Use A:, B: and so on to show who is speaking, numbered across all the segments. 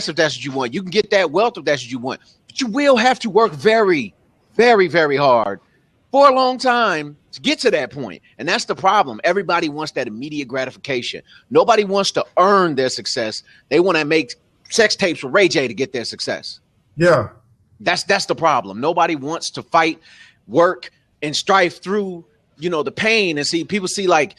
A: if that's what you want. You can get that wealth if that's what you want. But you will have to work very, very, very hard for a long time to get to that point. And that's the problem. Everybody wants that immediate gratification. Nobody wants to earn their success. They want to make sex tapes with Ray J to get their success.
B: Yeah.
A: That's the problem. Nobody wants to fight, work, and strive through, the pain. And people see like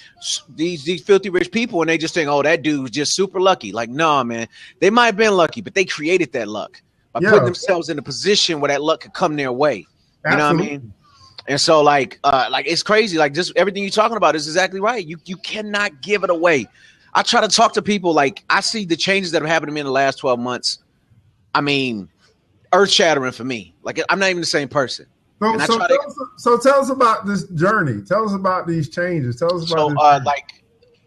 A: these filthy rich people and they just think, oh, that dude's just super lucky. Like, nah, man, they might have been lucky, but they created that luck by putting themselves in a position where that luck could come their way. You know what I mean? And so like it's crazy. Like just everything you're talking about is exactly right. You cannot give it away. I try to talk to people. Like I see the changes that have happened to me in the last 12 months. I mean, earth shattering for me. Like I'm not even the same person.
B: So tell us about this journey. Tell us about these changes. Tell us about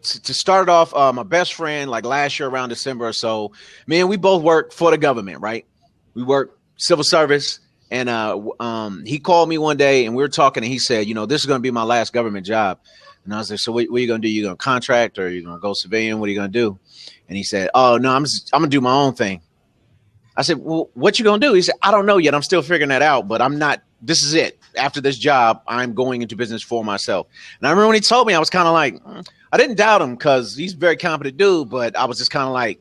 A: to start off, my best friend, like last year around December or so, man, we both work for the government, right? We work civil service. And he called me one day and we were talking and he said, this is going to be my last government job. And I was like, so what are you going to do? You going to contract or are you going to go civilian? What are you going to do? And he said, oh, no, I'm going to do my own thing. I said, well, what you going to do? He said, I don't know yet. I'm still figuring that out, but this is it. After this job, I'm going into business for myself. And I remember when he told me, I was kind of like, I didn't doubt him because he's a very competent dude, but I was just kind of like,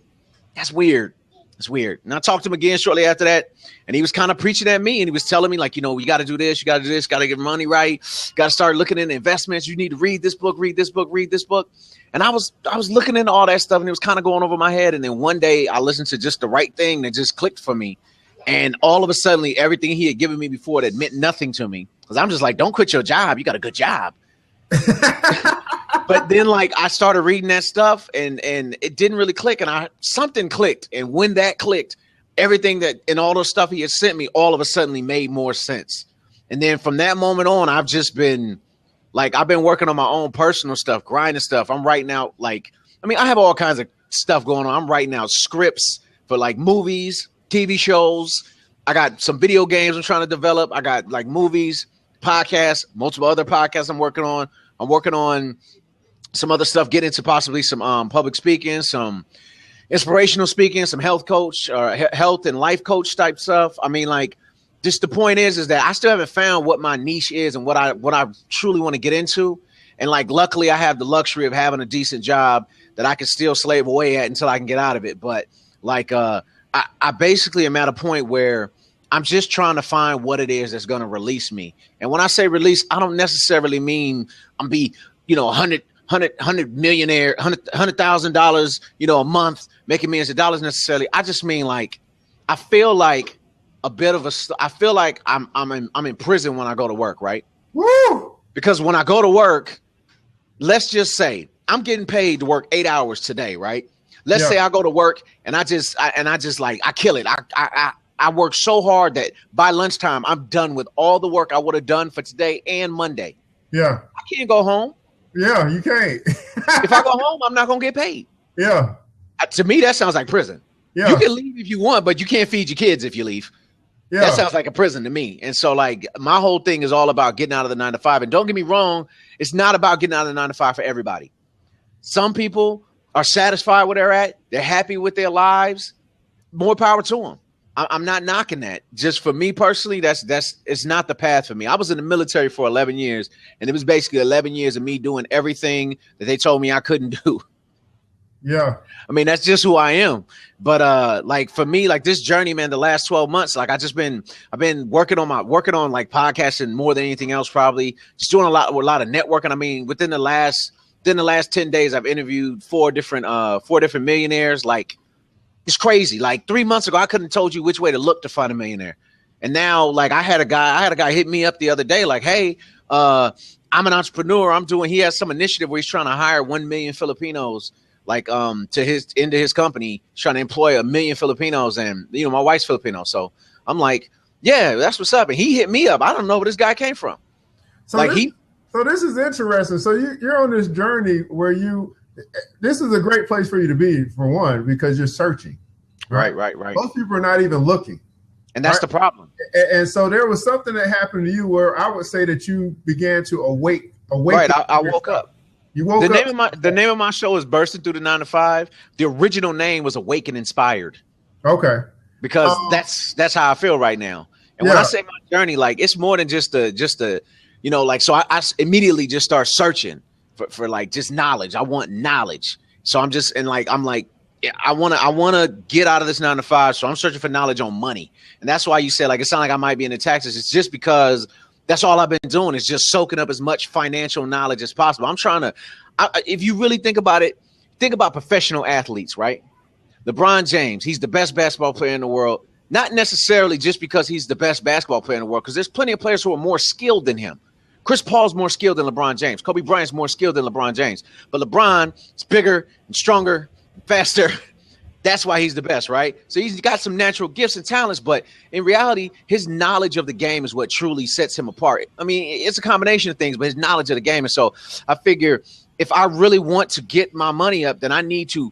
A: that's weird. It's weird. And I talked to him again shortly after that. And he was kind of preaching at me and he was telling me like, you got to do this. You got to do this. Got to get money right. Got to start looking into investments. You need to read this book, read this book, read this book. And I was looking into all that stuff and it was kind of going over my head. And then one day I listened to just the right thing that just clicked for me. And all of a sudden, everything he had given me before that meant nothing to me. Because I'm just like, don't quit your job. You got a good job. But then like I started reading that stuff and it didn't really click and something clicked. And when that clicked, everything that and all the stuff he had sent me all of a sudden made more sense. And then from that moment on, I've just been like, I've been working on my own personal stuff, grinding stuff. I'm writing out I have all kinds of stuff going on. I'm writing out scripts for like movies, TV shows. I got some video games I'm trying to develop. I got like movies, podcasts, multiple other podcasts I'm working on. I'm working on some other stuff, get into possibly some public speaking, some inspirational speaking, some health coach or health and life coach type stuff. I mean, like, just the point is that I still haven't found what my niche is and what I truly want to get into. And like, luckily I have the luxury of having a decent job that I can still slave away at until I can get out of it. But like, I basically am at a point where I'm just trying to find what it is that's going to release me. And when I say release, I don't necessarily mean I'm be, $100 millionaire, $100,000, a month, making millions of dollars necessarily. I just mean like, I feel like I feel like I'm in prison when I go to work, right?
B: Woo!
A: Because when I go to work, let's just say I'm getting paid to work 8 hours today, right? Let's say I go to work and I kill it. I work so hard that by lunchtime, I'm done with all the work I would have done for today and Monday.
B: Yeah.
A: I can't go home.
B: Yeah, you can't.
A: If I go home, I'm not going to get paid.
B: Yeah.
A: To me, that sounds like prison.
B: Yeah.
A: You can leave if you want, but you can't feed your kids if you leave. Yeah. That sounds like a prison to me. And so like my whole thing is all about getting out of the 9 to 5. And don't get me wrong, it's not about getting out of the 9 to 5 for everybody. Some people are satisfied where they're at. They're happy with their lives. More power to them. I'm not knocking that. Just for me personally, it's not the path for me. I was in the military for 11 years, and it was basically 11 years of me doing everything that they told me I couldn't do.
B: Yeah.
A: I mean, that's just who I am. But like for me, like this journey, man, the last 12 months, like I've been working on like podcasting more than anything else, probably just doing a lot of networking. I mean, within the last 10 days, I've interviewed four different millionaires. Like, it's crazy. Like 3 months ago, I couldn't have told you which way to look to find a millionaire. And now, like, I had a guy hit me up the other day, like, hey, I'm an entrepreneur. He has some initiative where he's trying to hire 1 million Filipinos, like, into his company, trying to employ 1 million Filipinos. And, my wife's Filipino. So I'm like, yeah, that's what's up. And he hit me up. I don't know where this guy came from.
B: So this is interesting. So you're on this journey where this is a great place for you to be, for one, because you're searching.
A: Right.
B: Most people are not even looking.
A: And that's the problem.
B: And so there was something that happened to you where I would say that you began to awake.
A: Right. I woke up.
B: You woke up.
A: The name of my show is Bursting Through the 9 to 5. The original name was Awaken Inspired.
B: Okay.
A: Because that's how I feel right now. And when I say my journey, like it's more than just a, you know, like, so I immediately just start searching for like just knowledge. I want knowledge. So I'm just, and like, I'm like, I want to get out of this 9 to 5. So I'm searching for knowledge on money. And that's why you said, like, it sounds like I might be into taxes. It's just because that's all I've been doing is just soaking up as much financial knowledge as possible. I'm trying to, if you really think about it, think about professional athletes, right? LeBron James, he's the best basketball player in the world. Not necessarily just because he's the best basketball player in the world, because there's plenty of players who are more skilled than him. Chris Paul's more skilled than LeBron James. Kobe Bryant's more skilled than LeBron James. But LeBron is bigger and stronger and faster. That's why he's the best, right? So he's got some natural gifts and talents, but in reality, his knowledge of the game is what truly sets him apart. I mean, it's a combination of things, but his knowledge of the game. And so I figure if I really want to get my money up, then I need to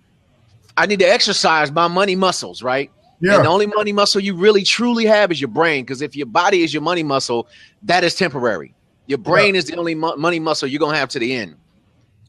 A: exercise my money muscles, right? Yeah. And the only money muscle you really truly have is your brain, because if your body is your money muscle, that is temporary. Your brain is the only money muscle you're gonna have to the end,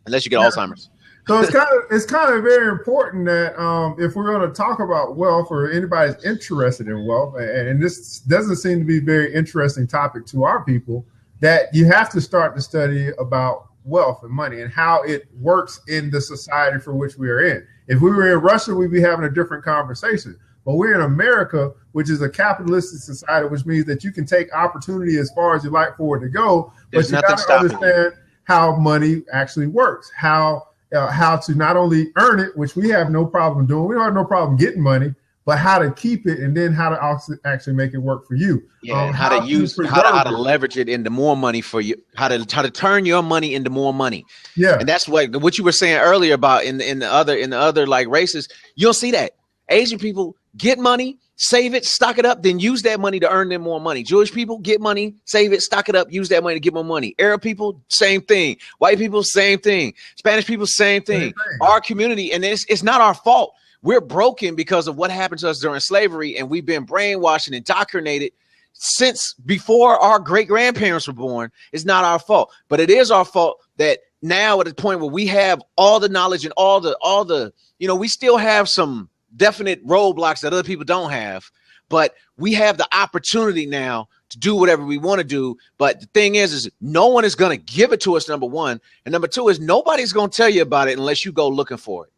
A: unless you get Alzheimer's.
B: So it's kind of very important that if we're going to talk about wealth, or anybody's interested in wealth, and this doesn't seem to be a very interesting topic to our people, that you have to start to study about wealth and money and how it works in the society for which we are in. If we were in Russia, we'd be having a different conversation. But we're in America, which is a capitalistic society, which means that you can take opportunity as far as you like for it to go, but you got to understand how money actually works, how to not only earn it, which we have no problem doing. We don't have no problem getting money, but how to keep it, and then how to actually make it work for you.
A: Yeah, how to leverage it into more money for you. How to turn your money into more money. Yeah, and that's what you were saying earlier about in the other like races. You don't see that. Asian people get money, save it, stock it up, then use that money to earn them more money. Jewish people get money, save it, stock it up, use that money to get more money. Arab people, same thing. White people, same thing. Spanish people, same thing. Our community, and it's not our fault. We're broken because of what happened to us during slavery, and we've been brainwashed and indoctrinated since before our great-grandparents were born. It's not our fault, but it is our fault that now at the point where we have all the knowledge and all the, you know, we still have some definite roadblocks that other people don't have, but we have the opportunity now to do whatever we want to do. But the thing is no one is going to give it to us, number one, and number two is nobody's going to tell you about it unless you go looking for it.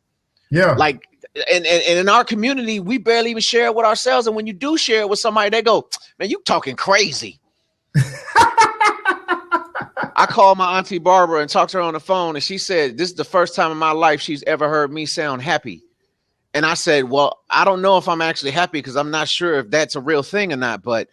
A: Yeah, like and in our community, we barely even share it with ourselves, and when you do share it with somebody, they go, man, you talking crazy. I called my auntie Barbara and talked to her on the phone, and she said this is the first time in my life she's ever heard me sound happy. And I said, well, I don't know if I'm actually happy, because I'm not sure if that's a real thing or not, but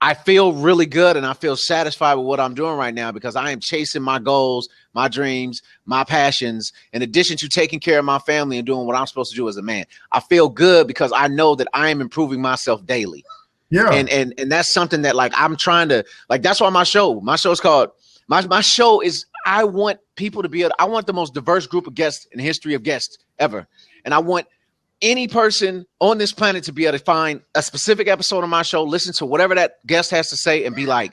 A: I feel really good and I feel satisfied with what I'm doing right now, because I am chasing my goals, my dreams, my passions, in addition to taking care of my family and doing what I'm supposed to do as a man. I feel good because I know that I am improving myself daily. Yeah. And that's something that, like, I'm trying to, like, that's why my show's called, my show is, I want people to be able, I want the most diverse group of guests in the history of guests ever. And I want any person on this planet to be able to find a specific episode of my show, listen to whatever that guest has to say, and be like,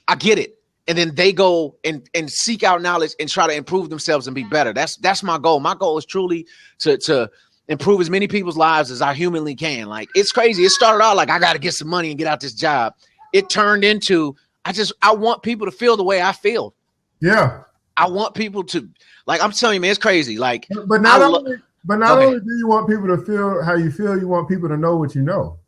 A: I get it. And then they go and seek out knowledge and try to improve themselves and be better. That's my goal. My goal is truly to improve as many people's lives as I humanly can. Like, it's crazy. It started out like, I got to get some money and get out this job. It turned into, I want people to feel the way I feel. Yeah. I want people to, like, I'm telling you, man, it's crazy. Like,
B: but not only do you want people to feel how you feel, you want people to know what you know.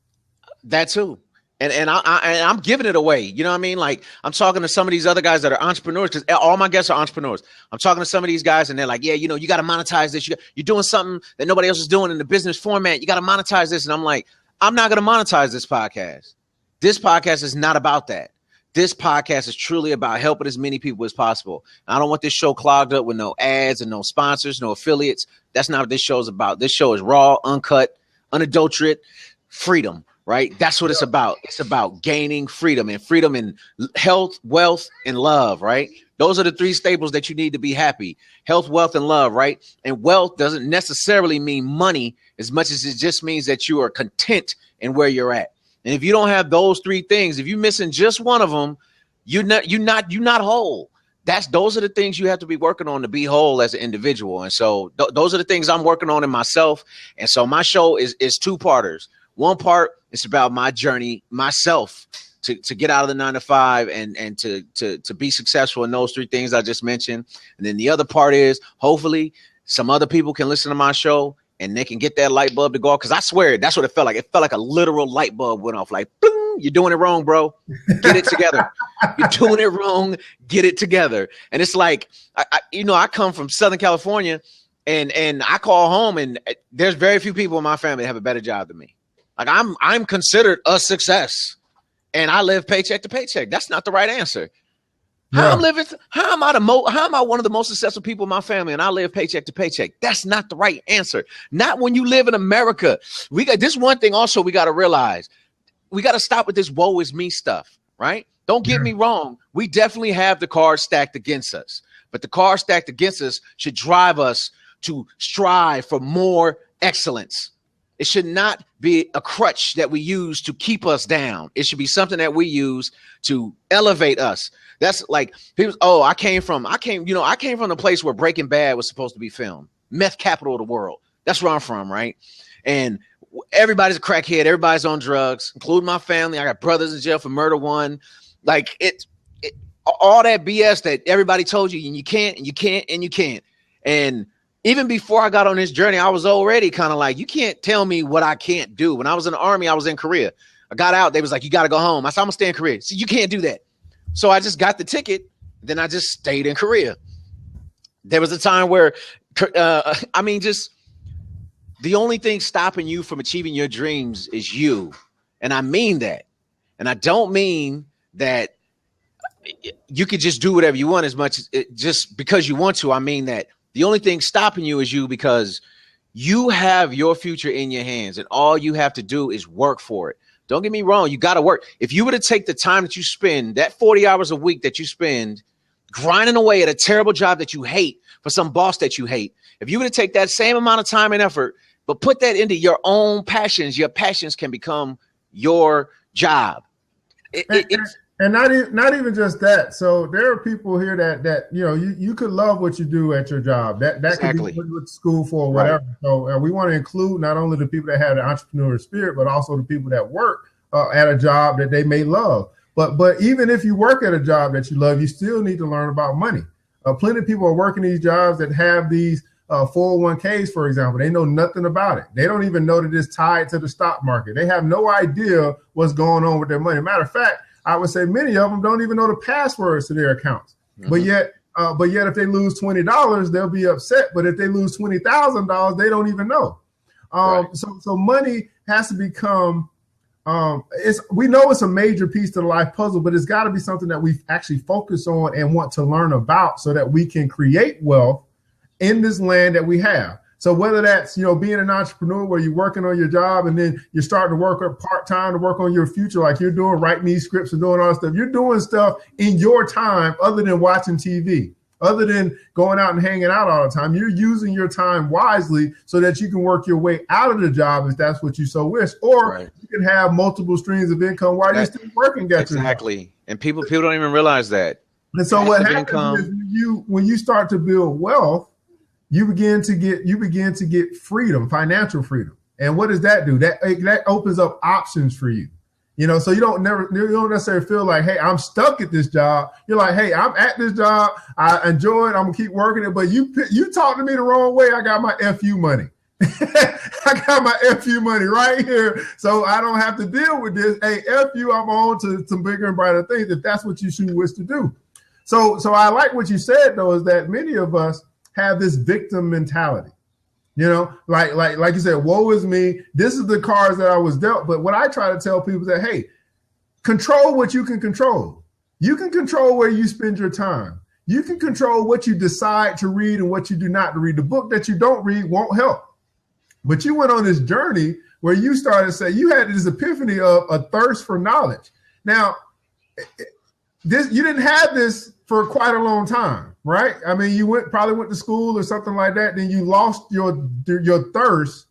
A: That too. And I'm giving it away. You know what I mean? Like, I'm talking to some of these other guys that are entrepreneurs, because all my guests are entrepreneurs. I'm talking to some of these guys and they're like, yeah, you know, you got to monetize this. You're doing something that nobody else is doing in the business format. You got to monetize this. And I'm like, I'm not going to monetize this podcast. This podcast is not about that. This podcast is truly about helping as many people as possible. I don't want this show clogged up with no ads and no sponsors, no affiliates. That's not what this show is about. This show is raw, uncut, unadulterated freedom, right? That's what it's about. It's about gaining freedom in health, wealth, and love, right? Those are the three staples that you need to be happy. Health, wealth, and love, right? And wealth doesn't necessarily mean money as much as it just means that you are content in where you're at. And if you don't have those three things, if you're missing just one of them, you're not whole. Those are the things you have to be working on to be whole as an individual. And so those are the things I'm working on in myself. And so my show is two-parters. One part is about my journey, myself, to get out of the 9 to 5 and to be successful in those 3 things I just mentioned. And then the other part is hopefully some other people can listen to my show and they can get that light bulb to go off. Cause I swear that's what it felt like. It felt like a literal light bulb went off, like, boom, you're doing it wrong, bro. Get it together. You're doing it wrong. Get it together. And it's like, I come from Southern California and I call home and there's very few people in my family that have a better job than me. Like I'm considered a success and I live paycheck to paycheck. That's not the right answer. How am I one of the most successful people in my family and I live paycheck to paycheck? That's not the right answer. Not when you live in America. We got this one thing also we got to realize. We got to stop with this woe is me stuff, right? Don't get me wrong. We definitely have the cards stacked against us, but the cards stacked against us should drive us to strive for more excellence. It should not be a crutch that we use to keep us down. It should be something that we use to elevate us. That's like people. Oh, I came from the place where Breaking Bad was supposed to be filmed. Meth capital of the world. That's where I'm from, right? And everybody's a crackhead. Everybody's on drugs, including my family. I got brothers in jail for murder one. Like all that BS that everybody told you, and you can't, and you can't, and you can't. And even before I got on this journey, I was already kind of like, you can't tell me what I can't do. When I was in the Army, I was in Korea. I got out. They was like, you got to go home. I said, I'm going to stay in Korea. So you can't do that. So I just got the ticket. Then I just stayed in Korea. There was a time where, just the only thing stopping you from achieving your dreams is you. And I mean that. And I don't mean that you could just do whatever you want as much as just because you want to. I mean that the only thing stopping you is you, because you have your future in your hands and all you have to do is work for it. Don't get me wrong. You got to work. If you were to take the time that you spend, that 40 hours a week that you spend grinding away at a terrible job that you hate for some boss that you hate, if you were to take that same amount of time and effort, but put that into your own passions, your passions can become your job.
B: And not even just that. So there are people here that you could love what you do at your job. That
A: exactly.
B: could be what school for or whatever. Right. So we want to include not only the people that have the entrepreneurial spirit, but also the people that work at a job that they may love. But even if you work at a job that you love, you still need to learn about money. Plenty of people are working these jobs that have these 401ks, for example. They know nothing about it. They don't even know that it's tied to the stock market. They have no idea what's going on with their money. Matter of fact, I would say many of them don't even know the passwords to their accounts. Mm-hmm. But yet, if they lose $20, they'll be upset. But if they lose $20,000, they don't even know. Right. So money has to become. We know it's a major piece to the life puzzle, but it's got to be something that we actually focus on and want to learn about, so that we can create wealth in this land that we have. So whether that's, being an entrepreneur where you're working on your job and then you're starting to work up part-time to work on your future, like you're doing, writing these scripts and doing all that stuff, you're doing stuff in your time other than watching TV, other than going out and hanging out all the time. You're using your time wisely so that you can work your way out of the job if that's what you so wish, or right. You can have multiple streams of income while you're still working.
A: Exactly. And people don't even realize that.
B: And so what happens is when you start to build wealth, you begin to get freedom, financial freedom. And what does that do? That opens up options for you. So you don't necessarily feel like, hey, I'm stuck at this job. You're like, hey, I'm at this job. I enjoy it. I'm gonna keep working it. But you talk to me the wrong way. I got my FU money. I got my FU money right here. So I don't have to deal with this. Hey, FU, I'm on to some bigger and brighter things if that's what you should wish to do. So I like what you said, though, is that many of us have this victim mentality, like you said, woe is me. This is the cards that I was dealt. But what I try to tell people is that, hey, control what you can control. You can control where you spend your time. You can control what you decide to read and what you do not to read. The book that you don't read won't help. But you went on this journey where you started to say you had this epiphany of a thirst for knowledge. Now, you didn't have this for quite a long time, right? I mean, you probably went to school or something like that. Then you lost your thirst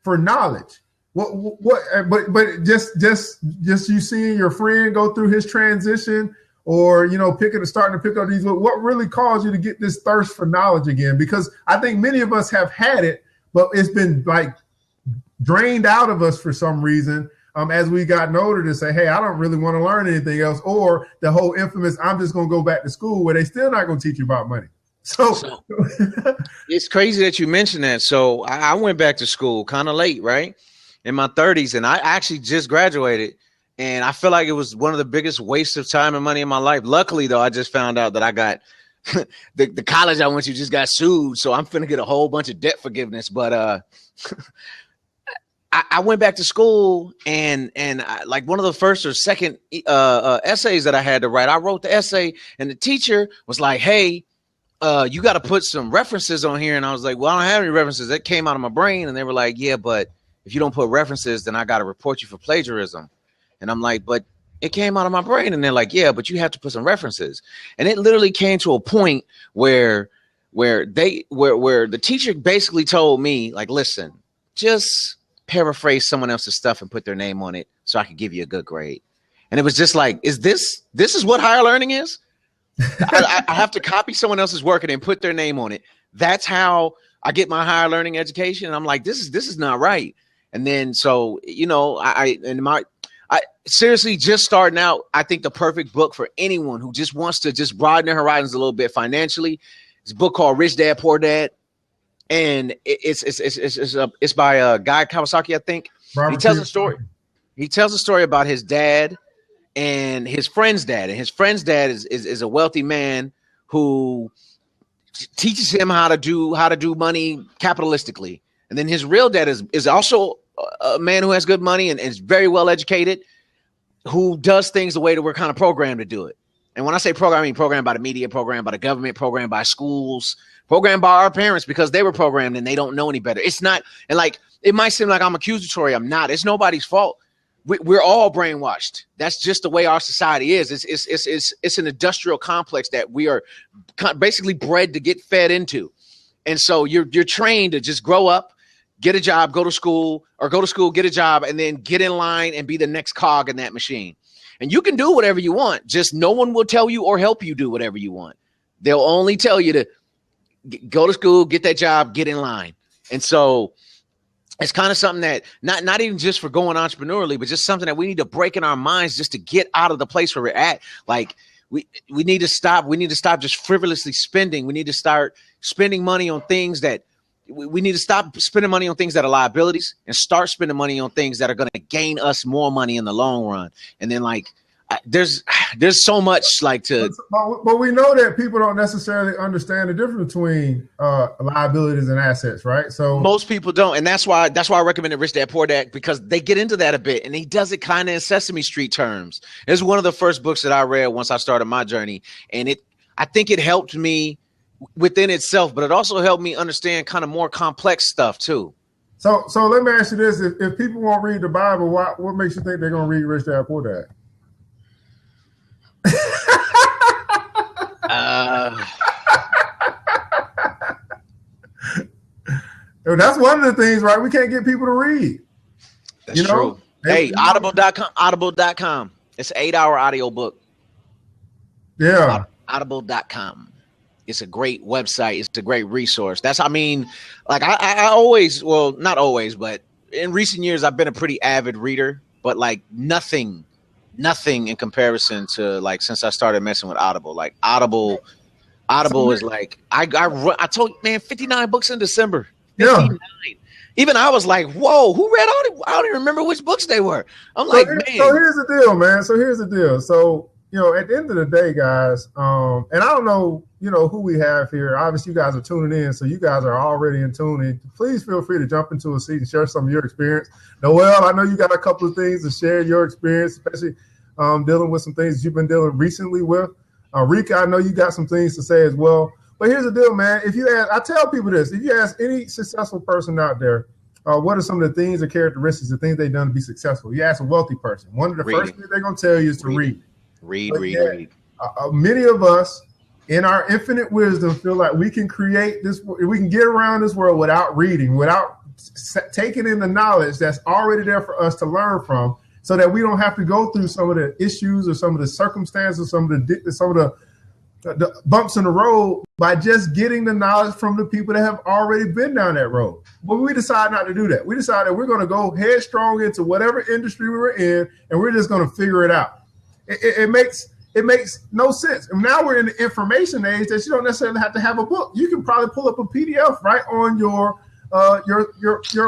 B: for knowledge. But just you seeing your friend go through his transition, or starting to pick up these. What really caused you to get this thirst for knowledge again? Because I think many of us have had it, but it's been like drained out of us for some reason. As we got older, to say, hey, I don't really want to learn anything else, or the whole infamous, I'm just going to go back to school, where they still not going to teach you about money. So
A: it's crazy that you mentioned that. So I went back to school kind of late, right? In my 30s, and I actually just graduated, and I feel like it was one of the biggest wastes of time and money in my life. Luckily, though, I just found out that I got the college I went to just got sued, so I'm finna get a whole bunch of debt forgiveness. But I went back to school, and like one of the first or second essays that I had to write, I wrote the essay, and the teacher was like, hey, you got to put some references on here. And I was like, well, I don't have any references. That came out of my brain. And they were like, yeah, but if you don't put references, then I got to report you for plagiarism. And I'm like, but it came out of my brain. And they're like, yeah, but you have to put some references. And it literally came to a point where the teacher basically told me, like, listen, just paraphrase someone else's stuff and put their name on it so I could give you a good grade. And it was just like, this is what higher learning is? I have to copy someone else's work and then put their name on it. That's how I get my higher learning education. And I'm like, this is not right. And then, so, you know, I seriously just starting out. I think the perfect book for anyone who just wants to just broaden their horizons a little bit financially is a book called Rich Dad Poor Dad. And it's by Guy Kawasaki, I think. He tells a story. He tells a story about his dad and his friend's dad. And his friend's dad is a wealthy man who teaches him how to do money capitalistically. And then his real dad is also a man who has good money and is very well educated, who does things the way that we're kind of programmed to do it. And when I say program, I mean programmed by the media, programmed by the government, programmed by schools, programmed by our parents because they were programmed and they don't know any better. It's not, and like, it might seem like I'm accusatory. I'm not. It's nobody's fault. We're all brainwashed. That's just the way our society is. It's an industrial complex that we are basically bred to get fed into. And so you're trained to just grow up, get a job, go to school, get a job, and then get in line and be the next cog in that machine. And you can do whatever you want. Just no one will tell you or help you do whatever you want. They'll only tell you to go to school, get that job, get in line. And so it's kind of something that not even just for going entrepreneurially, but just something that we need to break in our minds just to get out of the place where we're at. Like we need to stop. We need to stop just frivolously spending. We need to start spending money on things that we need to stop spending money on things that are liabilities and start spending money on things that are going to gain us more money in the long run. And then like, there's so much like to,
B: but we know that people don't necessarily understand the difference between liabilities and assets, right? So
A: most people don't, and that's why I recommended Rich Dad Poor Dad, because they get into that a bit, and he does it kind of in Sesame Street terms. It's one of the first books that I read once I started my journey, and I think it helped me within itself, but it also helped me understand kind of more complex stuff too.
B: So let me ask you this: if people won't read the Bible, what makes you think they're going to read Rich Dad Poor Dad? That's one of the things, right? We can't get people to read.
A: That's true. Hey, audible.com. It's an 8-hour audio book.
B: Yeah.
A: Audible.com. It's a great website. It's a great resource. That's, I mean, like I always, well, not always, but in recent years, I've been a pretty avid reader, but like nothing in comparison to like since I started messing with Audible. Like Audible is like I told you, man, 59 books in December. 59. Yeah. Even I was like, whoa, who read all the, I don't even remember which books they were. I'm like, man.
B: So here's the deal, man. So, you know, at the end of the day, guys, and I don't know, you know, who we have here. Obviously, you guys are tuning in, so you guys are already in tune. Please feel free to jump into a seat and share some of your experience. Noel, I know you got a couple of things to share your experience, especially dealing with some things that you've been dealing recently with. Rika, I know you got some things to say as well. But here's the deal, man. I tell people this, if you ask any successful person out there, what are some of the things or characteristics, the things they've done to be successful? You ask a wealthy person. One of the first things they're going to tell you is to read.
A: Read.
B: Many of us, in our infinite wisdom, feel like we can create this, we can get around this world without reading, without taking in the knowledge that's already there for us to learn from, so that we don't have to go through some of the issues or some of the circumstances, some of the the bumps in the road by just getting the knowledge from the people that have already been down that road. But we decide not to do that. We decided we're going to go headstrong into whatever industry we were in, and we're just going to figure it out. It makes no sense. And now we're in the information age that you don't necessarily have to have a book. You can probably pull up a PDF right on your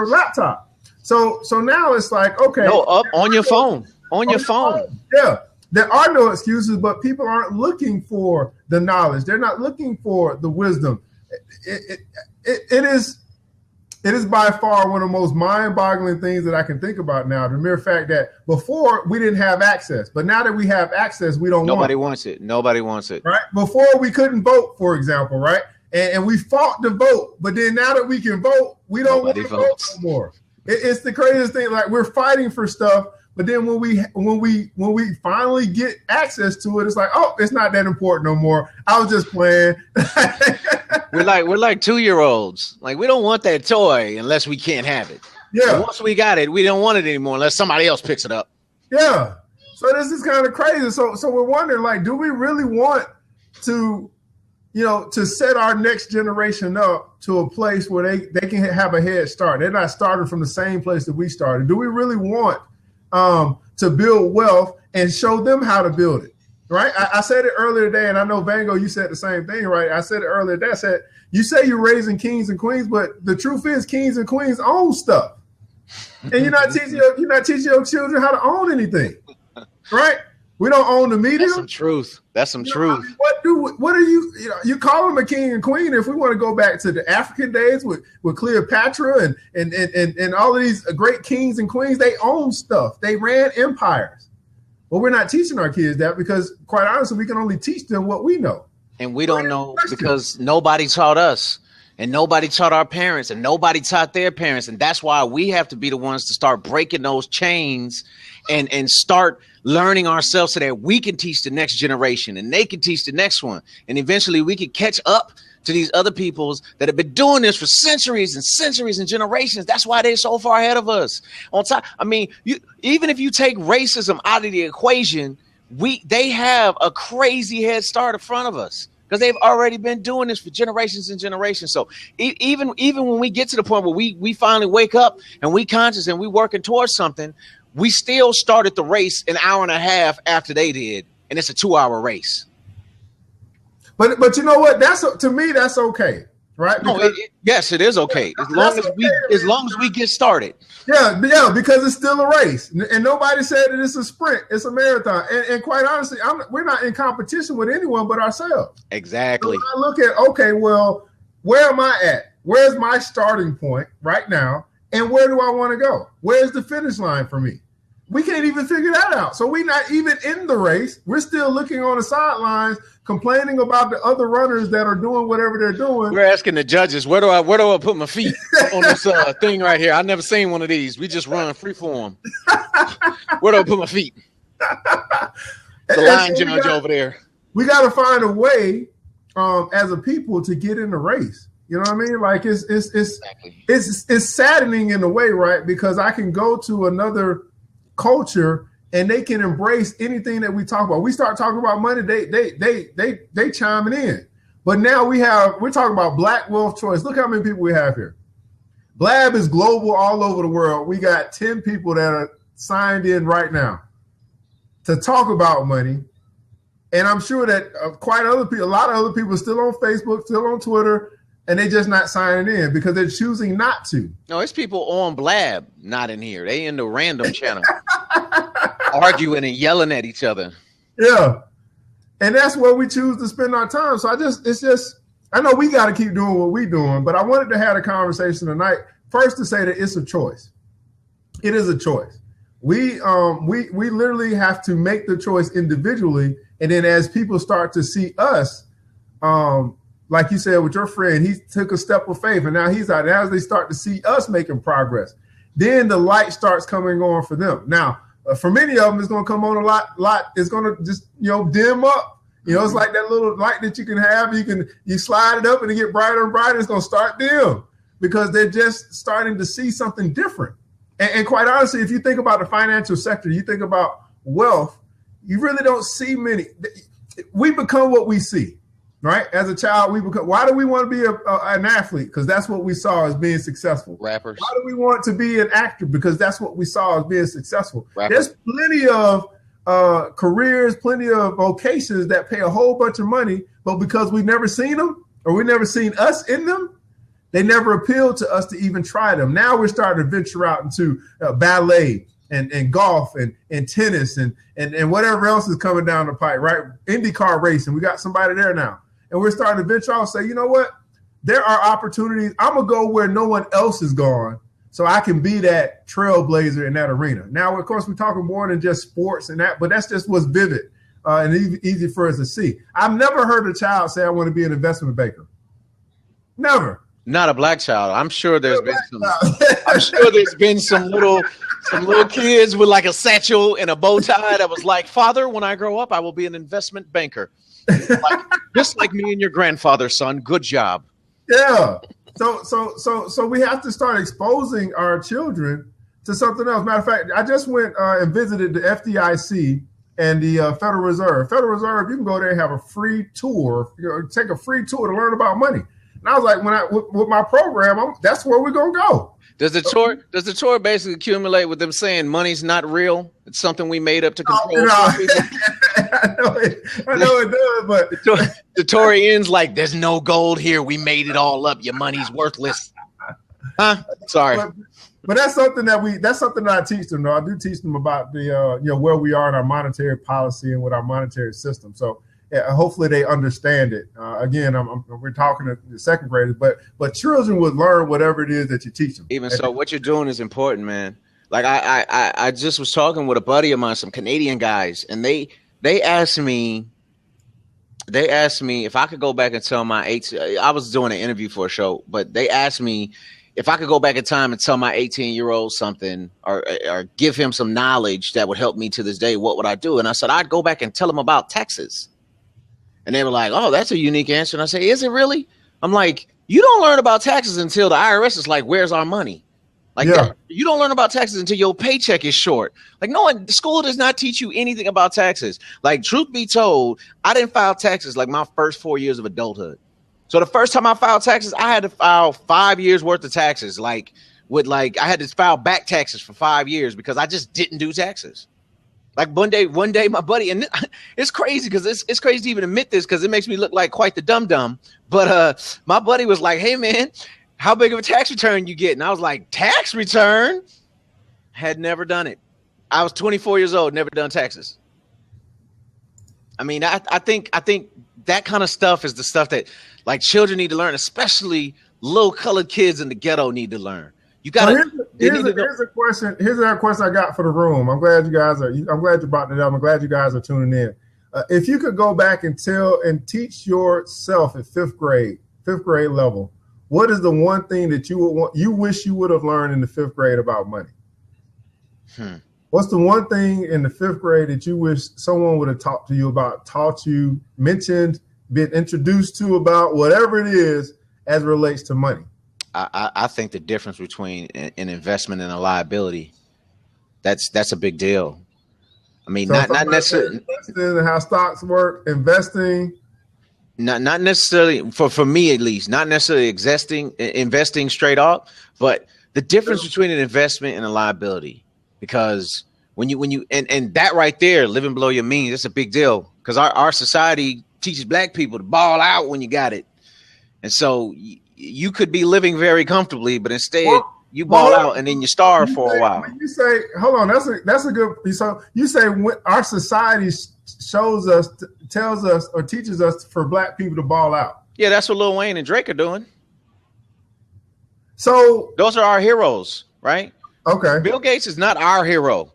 B: laptop. So now it's like, okay,
A: no, up on your phone, on your phone.
B: Yeah. There are no excuses, but people aren't looking for the knowledge. They're not looking for the wisdom. It is by far one of the most mind-boggling things that I can think about now. The mere fact that before we didn't have access, but now that we have access, we don't
A: Nobody wants it. Nobody wants it.
B: Right? Before we couldn't vote, for example, right? And we fought to vote, but then now that we can vote, we don't want to vote no more. It's the craziest thing. Like, we're fighting for stuff. But then when we finally get access to it, it's like, oh, it's not that important no more. I was just playing.
A: we're like 2-year-olds. Like, we don't want that toy unless we can't have it.
B: Yeah.
A: And once we got it, we don't want it anymore unless somebody else picks it up.
B: Yeah. So this is kind of crazy. So we're wondering, like, do we really want to, to set our next generation up to a place where they can have a head start? They're not starting from the same place that we started. Do we really want to build wealth and show them how to build it, right? I said it earlier today, and I know Vango, you said the same thing, right? I said it earlier today. I said, you say you're raising kings and queens, but the truth is kings and queens own stuff. And you're not teaching your children how to own anything, right? We don't own the media.
A: That's some truth. That's some truth.
B: What are you, you call them a king and queen. If we want to go back to the African days with Cleopatra and all of these great kings and queens, they own stuff. They ran empires. Well, we're not teaching our kids that because, quite honestly, we can only teach them what we know.
A: And we don't know because nobody taught us. And nobody taught our parents, and nobody taught their parents. And that's why we have to be the ones to start breaking those chains and start learning ourselves so that we can teach the next generation and they can teach the next one. And eventually we can catch up to these other peoples that have been doing this for centuries and centuries and generations. That's why they're so far ahead of us. On top, I mean, even if you take racism out of the equation, they have a crazy head start in front of us. Because they've already been doing this for generations and generations. So even when we get to the point where we finally wake up and we conscious and we working towards something, we still started the race an hour and a half after they did, and it's a 2-hour race.
B: But you know what? To me that's okay, right?
A: No, yes, it is okay as long as we get started.
B: Yeah, because it's still a race, and nobody said that it's a sprint; it's a marathon. And quite honestly, we're not in competition with anyone but ourselves.
A: Exactly.
B: So I look at, okay, well, where am I at? Where's my starting point right now, and where do I want to go? Where's the finish line for me? We can't even figure that out. So we're not even in the race. We're still looking on the sidelines, complaining about the other runners that are doing whatever they're doing.
A: We're asking the judges, where do I put my feet on this thing right here? I've never seen one of these. We just run free form. Where do I put my feet? The line judge over there.
B: We got to find a way as a people to get in the race. You know what I mean? Like it's saddening in a way, right? Because I can go to another culture and they can embrace anything that we talk about. We start talking about money, they chiming in. But now we're talking about Black wealth choice. Look how many people we have here. Blab is global all over the world. We got 10 people that are signed in right now to talk about money. And I'm sure that a lot of other people are still on Facebook, still on Twitter, and they just not signing in because they're choosing not to.
A: No, it's people on Blab not in here. They in the random channel arguing and yelling at each other.
B: Yeah. And that's where we choose to spend our time. So I know we got to keep doing what we're doing, but I wanted to have a conversation tonight. First to say that it's a choice. It is a choice. We literally have to make the choice individually. And then as people start to see us, like you said with your friend, he took a step of faith and now he's out. As they start to see us making progress, then the light starts coming on for them. Now, for many of them, it's going to come on a lot. It's going to just, dim up. It's like that little light that you can have. You slide it up and it get brighter and brighter. It's going to start dim because they're just starting to see something different. And quite honestly, if you think about the financial sector, you think about wealth, you really don't see many. We become what we see. right? As a child, why do we want to be an athlete? Because that's what we saw as being successful.
A: Rappers.
B: Why do we want to be an actor? Because that's what we saw as being successful.
A: Rappers.
B: There's plenty of careers, plenty of vocations that pay a whole bunch of money, but because we've never seen them or we've never seen us in them, they never appealed to us to even try them. Now we're starting to venture out into ballet and golf and tennis and whatever else is coming down the pipe, right? IndyCar racing. We got somebody there now. And we're starting to venture out and say, you know what? There are opportunities. I'm going to go where no one else is gone so I can be that trailblazer in that arena. Now, of course, we're talking more than just sports and that, but that's just what's vivid and easy for us to see. I've never heard a child say, I want to be an investment banker. Never.
A: Not a black child. I'm sure there's been some. I'm sure there's been some little kids with like a satchel and a bow tie that was like, "Father, when I grow up, I will be an investment banker." Just like me and your grandfather, son. Good job.
B: Yeah. So we have to start exposing our children to something else. Matter of fact, I just went and visited the FDIC and the Federal Reserve. Federal Reserve, you can go there and have a free tour. Take a free tour to learn about money. And I was like, with my program, that's where we're gonna go.
A: Does the tour basically accumulate with them saying money's not real? It's something we made up to control people.
B: I know it does, but
A: the tour ends like there's no gold here. We made it all up. Your money's worthless. Huh? Sorry.
B: But that's something that I teach them. Though I do teach them about the where we are in our monetary policy and with our monetary system. So. Yeah, hopefully they understand it. Again, we're talking to the second graders, but children would learn whatever it is that you teach them.
A: Even so, what you're doing is important, man. Like I just was talking with a buddy of mine, some Canadian guys, and they asked me if I could go back and tell my I was doing an interview for a show, but they asked me if I could go back in time and tell my 18-year-old something or give him some knowledge that would help me to this day, what would I do? And I said, I'd go back and tell him about taxes. And they were like, oh, that's a unique answer. And I say, is it really? I'm like, you don't learn about taxes until the IRS is like, where's our money? Like, yeah. You don't learn about taxes until your paycheck is short. Like, no one, school does not teach you anything about taxes. Like, truth be told, I didn't file taxes like my first 4 years of adulthood. So the first time I filed taxes, I had to file 5 years worth of taxes. I had to file back taxes for 5 years because I just didn't do taxes. Like one day, my buddy, and it's crazy because it's crazy to even admit this because it makes me look like quite the dum-dum. But my buddy was like, hey, man, how big of a tax return you get? And I was like, tax return? Had never done it. I was 24 years old, never done taxes. I mean, I think that kind of stuff is the stuff that like children need to learn, especially low colored kids in the ghetto need to learn. You got
B: here's a question. Here's another question I got for the room. I'm glad you brought it up. I'm glad you guys are tuning in. If you could go back and teach yourself at fifth grade level, what is the one thing that you wish you would have learned in the fifth grade about money? What's the one thing in the fifth grade that you wish someone would have taught you, mentioned, been introduced to about whatever it is as it relates to money?
A: I think the difference between an investment and a liability, that's a big deal. I mean, not necessarily
B: investing and how stocks work, investing.
A: Not necessarily for me at least, not necessarily investing straight off, but the difference between an investment and a liability. Because when you and that right there, living below your means, that's a big deal. Because our society teaches black people to ball out when you got it, and so you could be living very comfortably, but instead you ball out and then you starve for a while.
B: You say, hold on, that's a good. So you say our society tells us or teaches us for black people to ball out.
A: Yeah, that's what Lil Wayne and Drake are doing.
B: So
A: those are our heroes, right?
B: Okay.
A: Bill Gates is not our hero.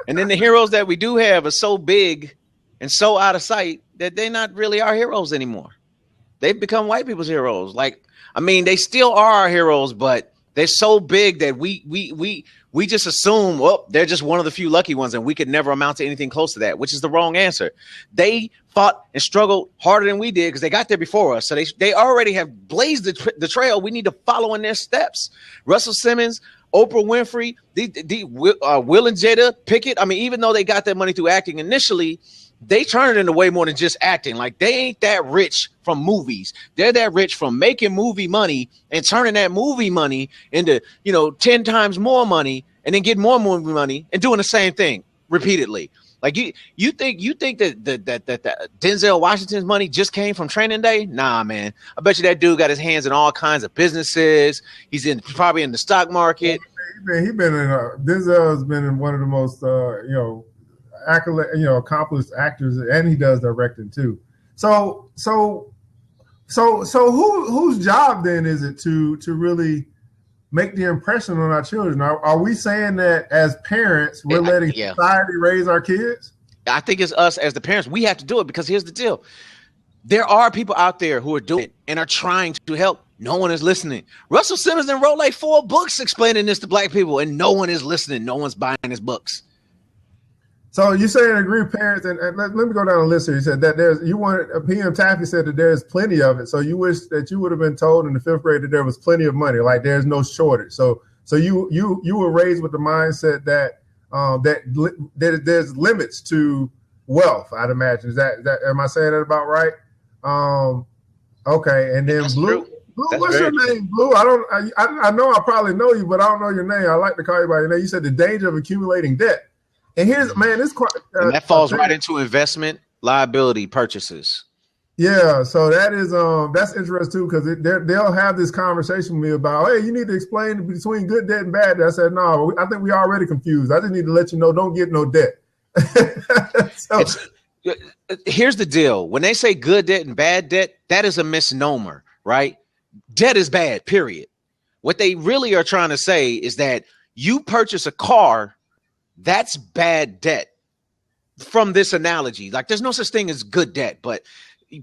A: And then the heroes that we do have are so big and so out of sight that they're not really our heroes anymore. They've become white people's heroes. Like, I mean, they still are our heroes, but they're so big that we just assume, well, they're just one of the few lucky ones, and we could never amount to anything close to that, which is the wrong answer. They fought and struggled harder than we did because they got there before us. So they already have blazed the trail. We need to follow in their steps. Russell Simmons, Oprah Winfrey, Will and Jada Pickett. I mean, even though they got their money through acting initially, they turn it into way more than just acting. Like they ain't that rich from movies. They're that rich from making movie money and turning that movie money into, 10 times more money and then getting more movie money and doing the same thing repeatedly. Like you think that Denzel Washington's money just came from Training Day? Nah, man. I bet you that dude got his hands in all kinds of businesses. He's probably in the stock market.
B: Denzel's been in one of the most accomplished actors, and he does directing too. So whose job then is it to really make the impression on our children? Are we saying that as parents we're letting society raise our kids?
A: I think it's us as the parents. We have to do it because here's the deal. There are people out there who are doing it and are trying to help. No one is listening. Russell Simmons wrote like 4 books explaining this to black people, and no one is listening. No one's buying his books.
B: So you say and agree, parents, and let me go down the list here. You said that PM Taffy said that there's plenty of it. So you wish that you would have been told in the 5th grade that there was plenty of money, like there's no shortage. So you were raised with the mindset that there's limits to wealth, I'd imagine. Is that am I saying that about right? Okay, and then
A: That's
B: Blue.
A: True.
B: Blue,
A: That's
B: what's your name, Blue? I know I probably know you, but I don't know your name. I like to call you by your name. You said the danger of accumulating debt. And here's, man, this quite
A: and that falls right into investment liability purchases.
B: Yeah, so that is that's interesting too, because they'll have this conversation with me about, hey, you need to explain between good debt and bad debt. I said, no, I think we already confused. I just need to let you know, don't get no debt.
A: Here's the deal: when they say good debt and bad debt, that is a misnomer, right? Debt is bad, period. What they really are trying to say is that you purchase a car. That's bad debt from this analogy. Like there's no such thing as good debt, but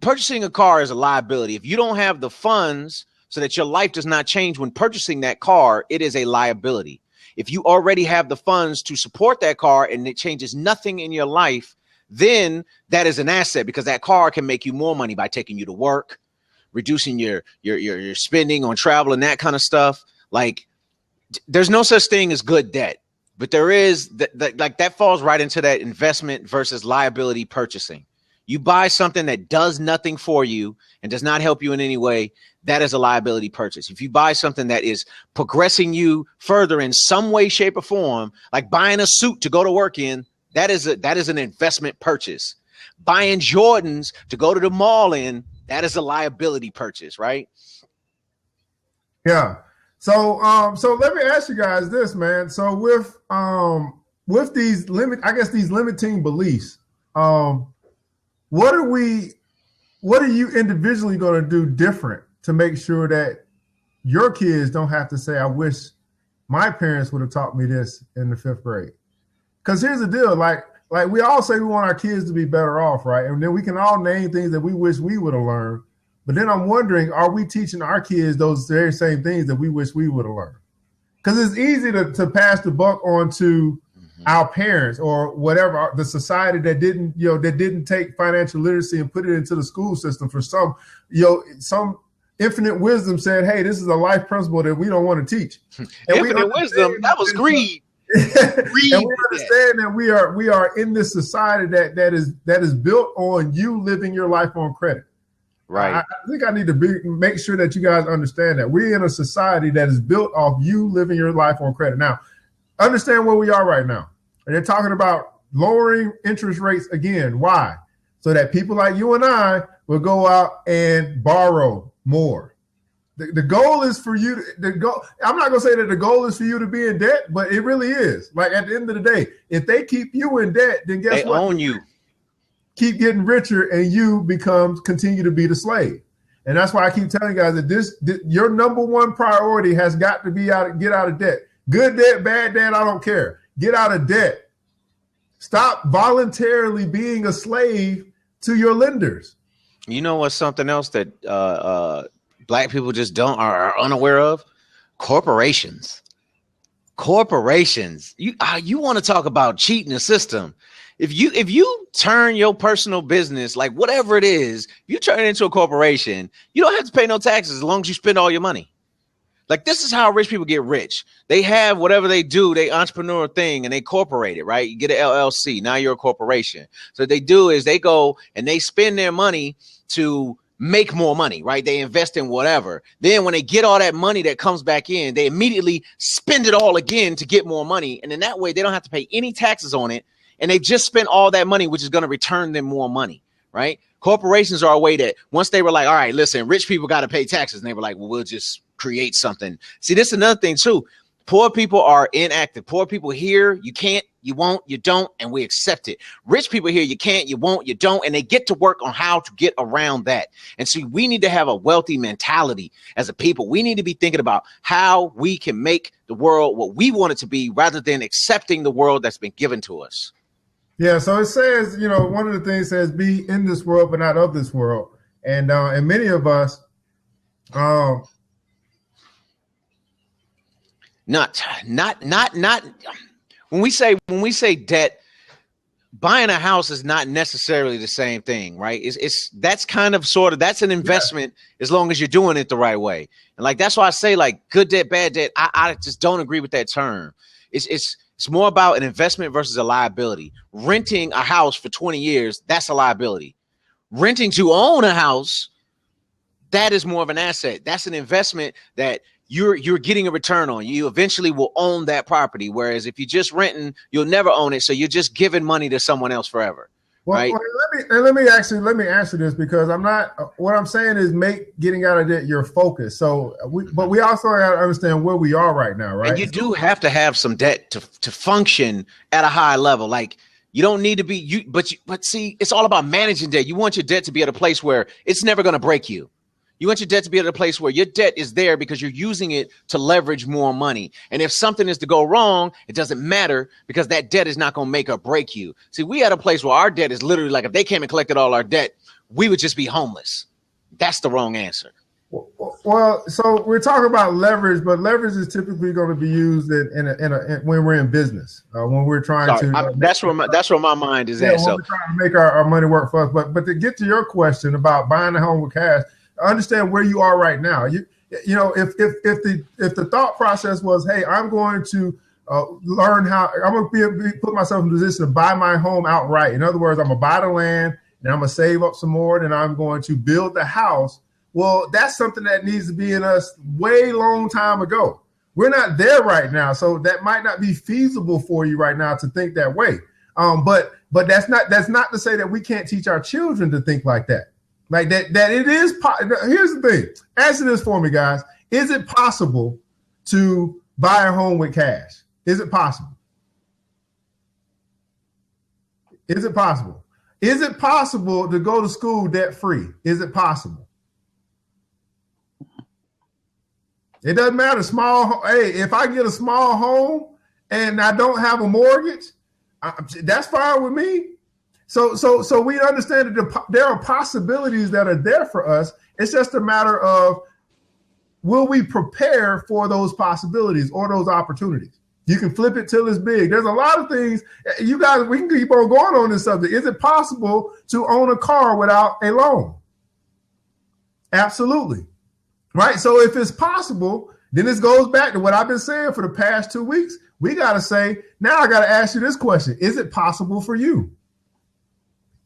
A: purchasing a car is a liability. If you don't have the funds so that your life does not change when purchasing that car, it is a liability. If you already have the funds to support that car and it changes nothing in your life, then that is an asset because that car can make you more money by taking you to work, reducing your spending on travel and that kind of stuff. Like there's no such thing as good debt. But there is that falls right into that investment versus liability purchasing. You buy something that does nothing for you and does not help you in any way. That is a liability purchase. If you buy something that is progressing you further in some way, shape, or form, like buying a suit to go to work in, that is an investment purchase. Buying Jordans to go to the mall in, that is a liability purchase, right?
B: Yeah. So let me ask you guys this, man. So with these these limiting beliefs, what are you individually going to do different to make sure that your kids don't have to say, I wish my parents would have taught me this in the 5th grade? Because here's the deal, like we all say we want our kids to be better off, right? And then we can all name things that we wish we would have learned. But then I'm wondering, are we teaching our kids those very same things that we wish we would have learned? Because it's easy to pass the buck on to our parents or whatever, the society that didn't take financial literacy and put it into the school system for some infinite wisdom said, hey, this is a life principle that we don't want to teach. And
A: infinite wisdom, that was greed.
B: And we understand that we are in this society that is built on you living your life on credit.
A: Right.
B: I think I need to make sure that you guys understand that we're in a society that is built off you living your life on credit. Now, understand where we are right now. And they're talking about lowering interest rates again. Why? So that people like you and I will go out and borrow more. The goal is for you to go. I'm not going to say that the goal is for you to be in debt, but it really is. Like at the end of the day, if they keep you in debt, then guess what?
A: They own you.
B: Keep getting richer and you continue to be the slave. And that's why I keep telling you guys that your number one priority has got to be get out of debt. Good debt, bad debt, I don't care. Get out of debt. Stop voluntarily being a slave to your lenders.
A: You know what's something else that black people just are unaware of? Corporations. You want to talk about cheating the system? If you turn your personal business, like whatever it is, you turn it into a corporation, you don't have to pay no taxes as long as you spend all your money. Like, this is how rich people get rich. They have whatever they do, they entrepreneur thing, and they corporate it, right? You get an LLC. Now you're a corporation. So what they do is they go and they spend their money to make more money, right? They invest in whatever. Then when they get all that money that comes back in, they immediately spend it all again to get more money. And in that way, they don't have to pay any taxes on it. And they've just spent all that money, which is going to return them more money, right? Corporations are a way that once they were like, all right, listen, rich people got to pay taxes. And they were like, well, we'll just create something. See, this is another thing too. Poor people are inactive. Poor people here, you can't, you won't, you don't, and we accept it. Rich people here, you can't, you won't, you don't, and they get to work on how to get around that. And see, we need to have a wealthy mentality as a people. We need to be thinking about how we can make the world what we want it to be rather than accepting the world that's been given to us.
B: Yeah, so it says, you know, one of the things says be in this world, but not of this world. And many of us,
A: not when we say debt, buying a house is not necessarily the same thing, right? That's kind of sort of, that's an investment as long as you're doing it the right way. And like, that's why I say like good debt, bad debt. I just don't agree with that term. It's more about an investment versus a liability. Renting a house for 20 years, that's a liability. Renting to own a house, that is more of an asset. That's an investment that you're getting a return on. You eventually will own that property. Whereas if you're just renting, you'll never own it. So you're just giving money to someone else forever.
B: Well,
A: right?
B: let me answer this, because I'm not, what I'm saying is make getting out of debt your focus. So but we also got to understand where we are right now, right?
A: And you do have to have some debt to function at a high level. Like, you don't need to be but see, it's all about managing debt. You want your debt to be at a place where it's never going to break you. You want your debt to be at a place where your debt is there because you're using it to leverage more money. And if something is to go wrong, it doesn't matter because that debt is not going to make or break you. See, we at a place where our debt is literally like, if they came and collected all our debt, we would just be homeless. That's the wrong answer.
B: Well, so we're talking about leverage, but leverage is typically going to be used when we're in business, when we're trying to.
A: That's where my mind is at.
B: So we're trying to make our money work for us. But to get to your question about buying a home with cash, understand where you are right now. You know, if the thought process was, hey, I'm going to learn how, I'm going to put myself in a position to buy my home outright. In other words, I'm going to buy the land and I'm going to save up some more, and I'm going to build the house. Well, that's something that needs to be in us way long time ago. We're not there right now, so that might not be feasible for you right now to think that way. But that's not to say that we can't teach our children to think like that. Like that it is. Here's the thing. Answer this for me, guys. Is it possible to buy a home with cash? Is it possible? Is it possible? Is it possible to go to school debt free? Is it possible? It doesn't matter. Hey, if I get a small home and I don't have a mortgage, that's fine with me. So we understand that there are possibilities that are there for us. It's just a matter of, will we prepare for those possibilities or those opportunities? You can flip it till it's big. There's a lot of things. You guys, we can keep on going on this subject. Is it possible to own a car without a loan? Absolutely. Right. So if it's possible, then this goes back to what I've been saying for the past 2 weeks. We got to say, now I got to ask you this question. Is it possible for you?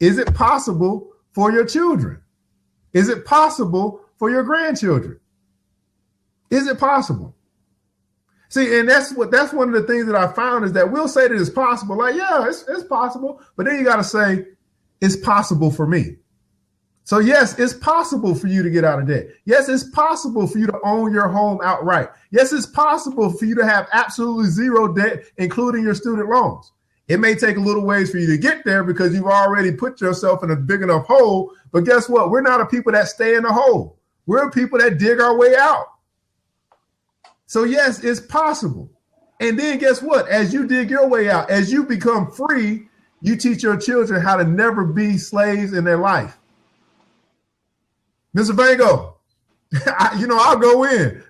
B: Is it possible for your children? Is it possible for your grandchildren? Is it possible? See, and that's one of the things that I found is that we'll say that it's possible. Like, yeah, it's possible. But then you got to say, it's possible for me. So yes, it's possible for you to get out of debt. Yes, it's possible for you to own your home outright. Yes, it's possible for you to have absolutely zero debt, including your student loans. It may take a little ways for you to get there because you've already put yourself in a big enough hole. But guess what? We're not a people that stay in the hole. We're people that dig our way out. So yes, it's possible. And then guess what? As you dig your way out, as you become free, you teach your children how to never be slaves in their life. Mr. Vango, I'll go in.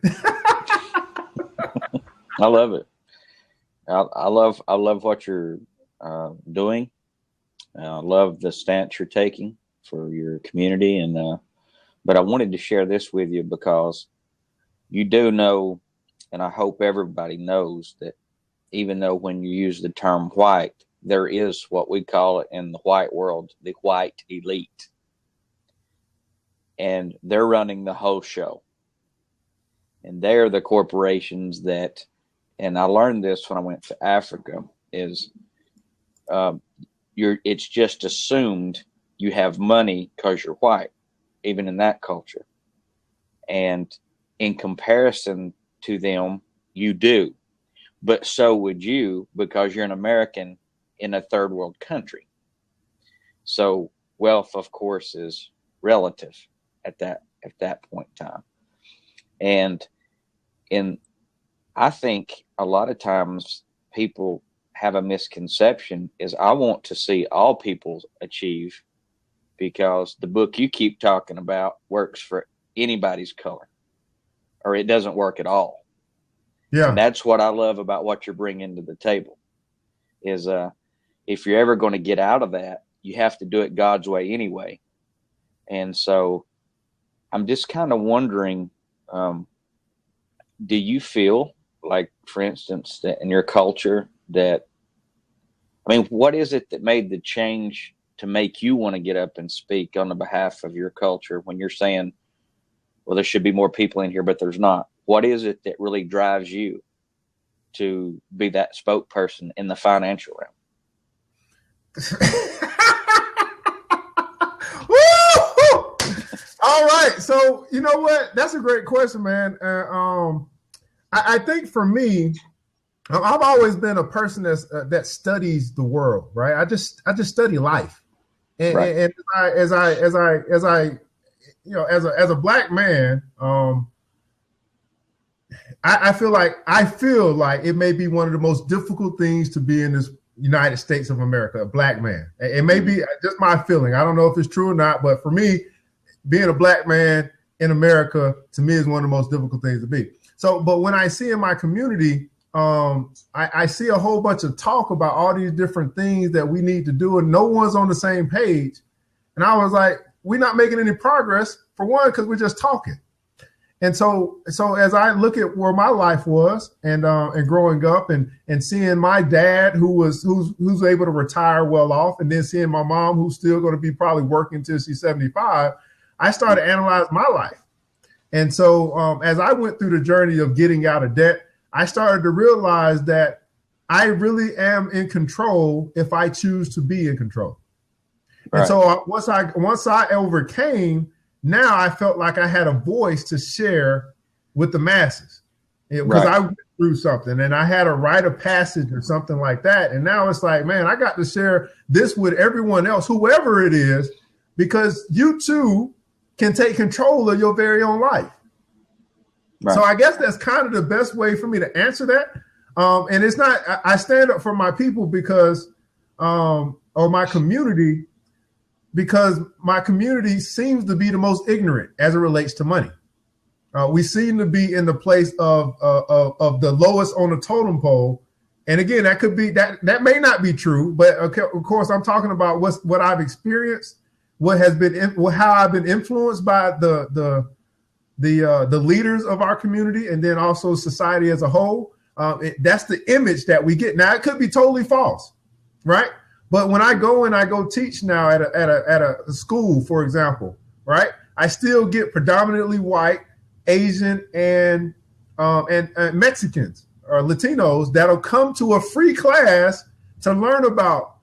C: I love it. I love what you're doing. I love the stance you're taking for your community, but I wanted to share this with you because you do know And I hope everybody knows that even though when you use the term white, there is what we call it in the white world, the white elite. And they're running the whole show. And they're the corporations that, and I learned this when I went to Africa, is it's just assumed you have money because you're white, even in that culture. And in comparison to them, you do. But so would you, because you're an American in a third world country. So wealth, of course, is relative at that point in time. And I think a lot of times people have a misconception is I want to see all people achieve, because the book you keep talking about works for anybody's color, or it doesn't work at all.
B: Yeah.
C: And that's what I love about what you're bringing to the table is if you're ever going to get out of that, you have to do it God's way anyway. And so I'm just kind of wondering, do you feel like, for instance, that in your culture that, I mean, what is it that made the change to make you want to get up and speak on the behalf of your culture when you're saying, well, there should be more people in here, but there's not? What is it that really drives you to be that spokesperson in the financial realm?
B: All right. So, you know what? That's a great question, man. I think for me, I've always been a person that studies the world, right? I just study life. And,
C: right.
B: and as a black man, I feel like it may be one of the most difficult things to be in this United States of America, a black man. It may be just my feeling. I don't know if it's true or not, but for me, being a black man in America, to me, is one of the most difficult things to be. So, but when I see in my community, I see a whole bunch of talk about all these different things that we need to do, and no one's on the same page. And I was like, we're not making any progress, for one, because we're just talking. And so as I look at where my life was and growing up and seeing my dad who's able to retire well off, and then seeing my mom who's still going to be probably working until she's 75, I started to analyze my life. And so as I went through the journey of getting out of debt, I started to realize that I really am in control if I choose to be in control. Right. And so once I overcame, now I felt like I had a voice to share with the masses, because I went through something and I had a rite of passage or something like that. And now it's like, man, I got to share this with everyone else, whoever it is, because you too can take control of your very own life. Right. So I guess that's kind of the best way for me to answer that. And it's not, I stand up for my people because, or my community, because my community seems to be the most ignorant as it relates to money. We seem to be in the place of the lowest on the totem pole. And again, that could be, that may not be true, but okay, of course I'm talking about what I've experienced, how I've been influenced by the leaders of our community, and then also society as a whole. That's the image that we get. Now it could be totally false, right? But when I go teach now at a school, for example, right, I still get predominantly white, Asian, and Mexicans or Latinos that'll come to a free class to learn about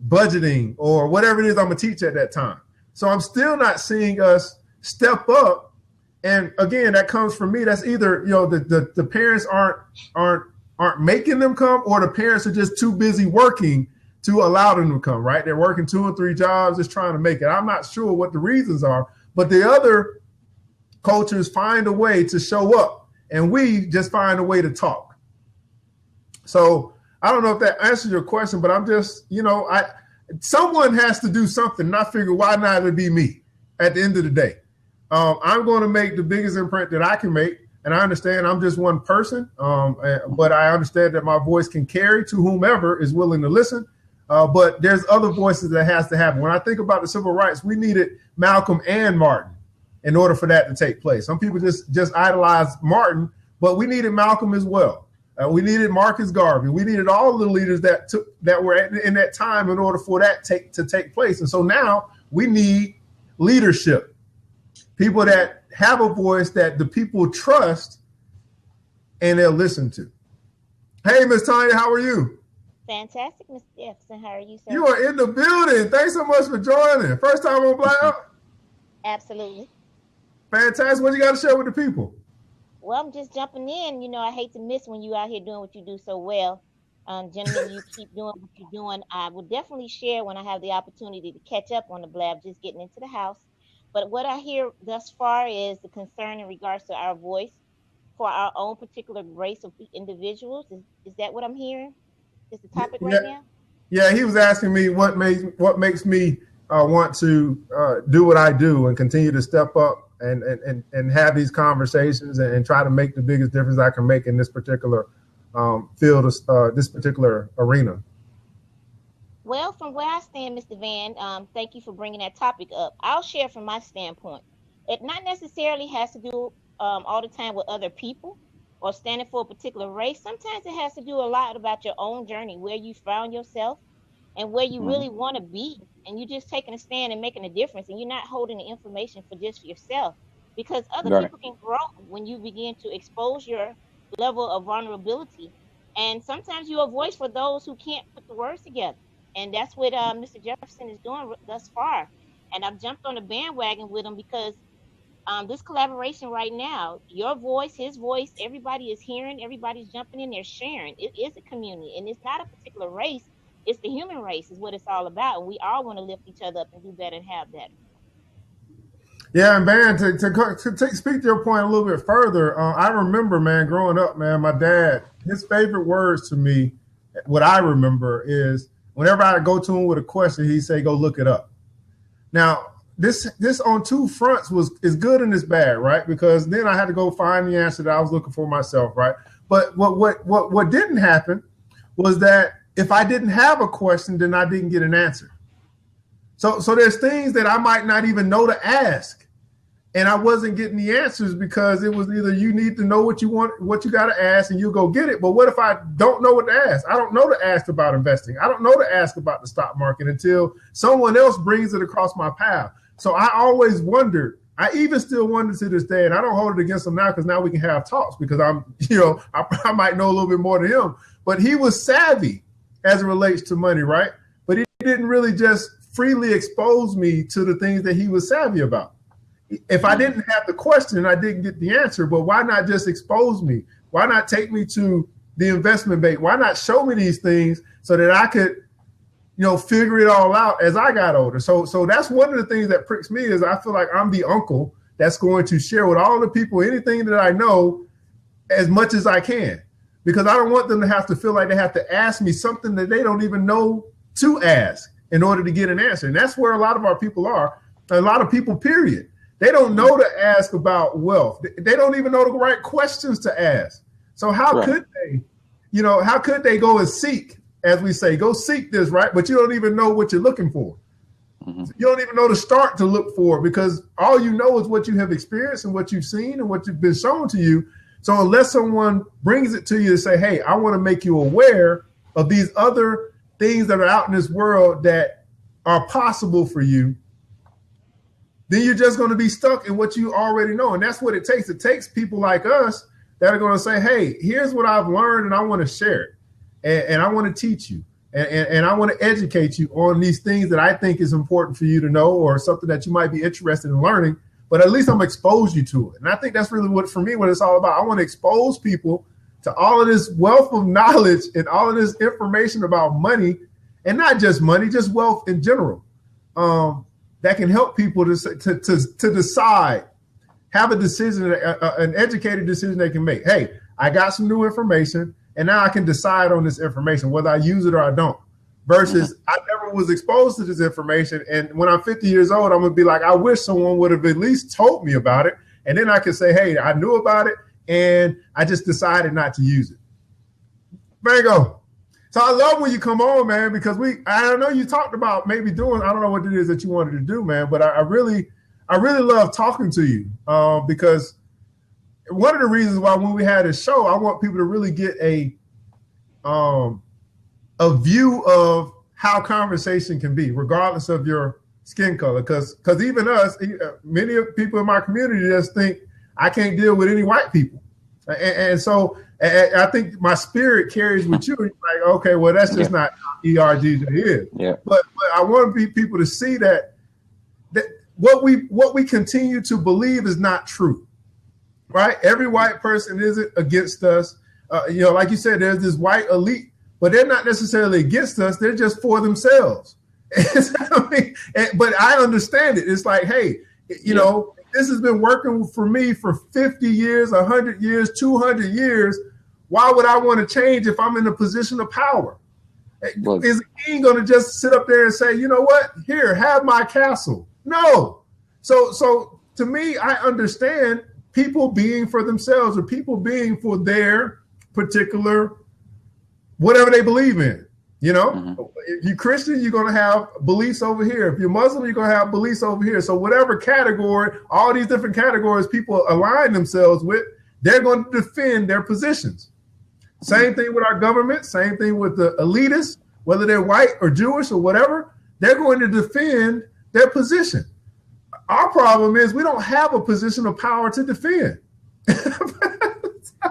B: budgeting or whatever it is I'm gonna teach at that time. So I'm still not seeing us step up. And again, that comes from me. That's either, the parents aren't making them come, or the parents are just too busy working to allow them to come, right? They're working 2 or 3 jobs, just trying to make it. I'm not sure what the reasons are, but the other cultures find a way to show up, and we just find a way to talk. So I don't know if that answers your question, but I'm just, someone has to do something, and I figure, why not it be me at the end of the day? I'm going to make the biggest imprint that I can make. And I understand I'm just one person, but I understand that my voice can carry to whomever is willing to listen. But there's other voices that has to happen. When I think about the civil rights, we needed Malcolm and Martin in order for that to take place. Some people just idolize Martin, but we needed Malcolm as well. We needed Marcus Garvey. We needed all the leaders that were in that time in order for that to take place. And so now we need leadership, people that have a voice that the people trust and they'll listen to. Hey, Miss Tanya, how are you?
D: Fantastic, Mr. Jefferson. How are you, sir?
B: You are in the building. Thanks so much for joining. First time on Black Out?
D: Absolutely.
B: Fantastic. What you got to share with the people?
D: Well, I'm just jumping in. You know, I hate to miss when you out here doing what you do so well. Gentlemen, you keep doing what you're doing. I will definitely share when I have the opportunity to catch up on the blab, just getting into the house. But what I hear thus far is the concern in regards to our voice for our own particular race of individuals. Is that what I'm hearing? Is the topic right now?
B: Yeah, he was asking me what makes me want to do what I do and continue to step up and have these conversations and try to make the biggest difference I can make in this particular field, this particular arena.
D: Well, from where I stand, Mr. Van, thank you for bringing that topic up. I'll share from my standpoint. It not necessarily has to do all the time with other people or standing for a particular race. Sometimes it has to do a lot about your own journey, where you found yourself and where you really want to be. And you just taking a stand and making a difference, and you're not holding the information for just yourself, because other people can grow when you begin to expose your level of vulnerability. And sometimes you're a voice for those who can't put the words together. And that's what Mr. Jefferson is doing thus far. And I've jumped on the bandwagon with him because this collaboration right now, your voice, his voice, everybody is hearing, everybody's jumping in there, sharing. It is a community, and it's not a particular race. It's the human race is what it's all about. And we all want to lift each other up and do better and have that.
B: Yeah, and man, to speak to your point a little bit further, I remember, man, growing up, man, my dad, his favorite words to me, what I remember is whenever I go to him with a question, he'd say, go look it up. Now, this on two fronts is good and it's bad, right? Because then I had to go find the answer that I was looking for myself, right? But what didn't happen was that if I didn't have a question, then I didn't get an answer. So there's things that I might not even know to ask. And I wasn't getting the answers because it was either you need to know what you want, what you got to ask, and you go get it. But what if I don't know what to ask? I don't know to ask about investing. I don't know to ask about the stock market until someone else brings it across my path. So I always wondered. I even still wonder to this day, and I don't hold it against him now because now we can have talks because I might know a little bit more than him. But he was savvy as it relates to money, right? But he didn't really just freely expose me to the things that he was savvy about. If I didn't have the question, I didn't get the answer, but why not just expose me? Why not take me to the investment bank? Why not show me these things so that I could, figure it all out as I got older? So that's one of the things that pricks me is I feel like I'm the uncle that's going to share with all the people anything that I know as much as I can, because I don't want them to have to feel like they have to ask me something that they don't even know to ask in order to get an answer. And that's where a lot of our people are, a lot of people, period. They don't know to ask about wealth. They don't even know the right questions to ask. So how could they go and seek, as we say, go seek this, right? But you don't even know what you're looking for. Mm-hmm. You don't even know to start to look for, because all you know is what you have experienced and what you've seen and what you've been shown to you. So unless someone brings it to you to say, hey, I want to make you aware of these other things that are out in this world that are possible for you, then you're just going to be stuck in what you already know. And that's what it takes. It takes people like us that are going to say, hey, here's what I've learned and I want to share it. And I want to teach you. And I want to educate you on these things that I think is important for you to know, or something that you might be interested in learning. But at least I'm expose you to it. And I think that's really what it's all about. I want to expose people to all of this wealth of knowledge and all of this information about money, and not just money, just wealth in general. That can help people to decide, have a decision, an educated decision they can make. Hey, I got some new information, and now I can decide on this information, whether I use it or I don't. Versus I never was exposed to this information, and when I'm 50 years old, I'm going to be like, I wish someone would have at least told me about it. And then I can say, hey, I knew about it, and I just decided not to use it. There you go. So I love when you come on, man, because I know you talked about maybe doing, I don't know what it is that you wanted to do, man, but I really love talking to you because one of the reasons why when we had a show, I want people to really get a view of how conversation can be, regardless of your skin color. Because even us, many of people in my community just think I can't deal with any white people. And so I think my spirit carries with you. Like, okay, well, that's just not how ERGJ is.
C: Yeah.
B: But I want people to see that what we continue to believe is not true, right? Every white person isn't against us. Like you said, there's this white elite, but they're not necessarily against us. They're just for themselves. But I understand it. It's like, hey, you know, this has been working for me for 50 years, 100 years, 200 years. Why would I want to change if I'm in a position of power? Well, is a king going to just sit up there and say, you know what, here, have my castle? No. So to me, I understand people being for themselves or people being for their particular whatever they believe in. You know, if you're Christian, you're going to have beliefs over here. If you're Muslim, you're going to have beliefs over here. So whatever category, all these different categories people align themselves with, they're going to defend their positions. Same thing with our government. Same thing with the elitists, whether they're white or Jewish or whatever, they're going to defend their position. Our problem is we don't have a position of power to defend.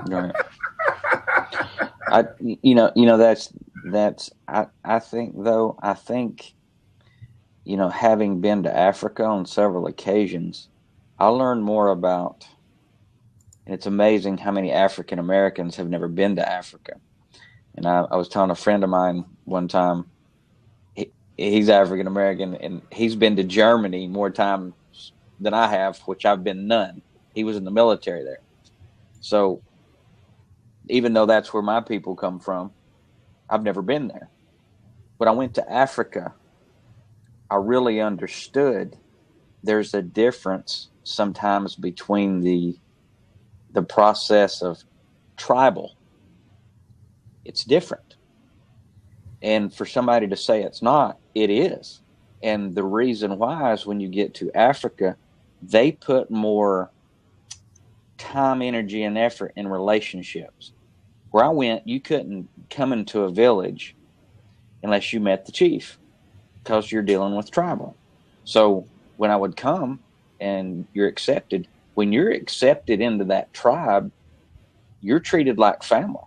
C: Right. I think, you know, having been to Africa on several occasions, I learned more about, and it's amazing how many African Americans have never been to Africa. And I was telling a friend of mine one time, he's African American, and he's been to Germany more times than I have, which I've been none. He was in the military there. So even though that's where my people come from, I've never been there. When I went to Africa, I really understood there's a difference sometimes between the process of tribal. It's different. And for somebody to say it's not, it is. And the reason why is when you get to Africa, they put more time, energy, and effort in relationships. Where I went, you couldn't come into a village unless you met the chief because you're dealing with tribal. So when I would come and you're accepted, when you're accepted into that tribe, you're treated like family.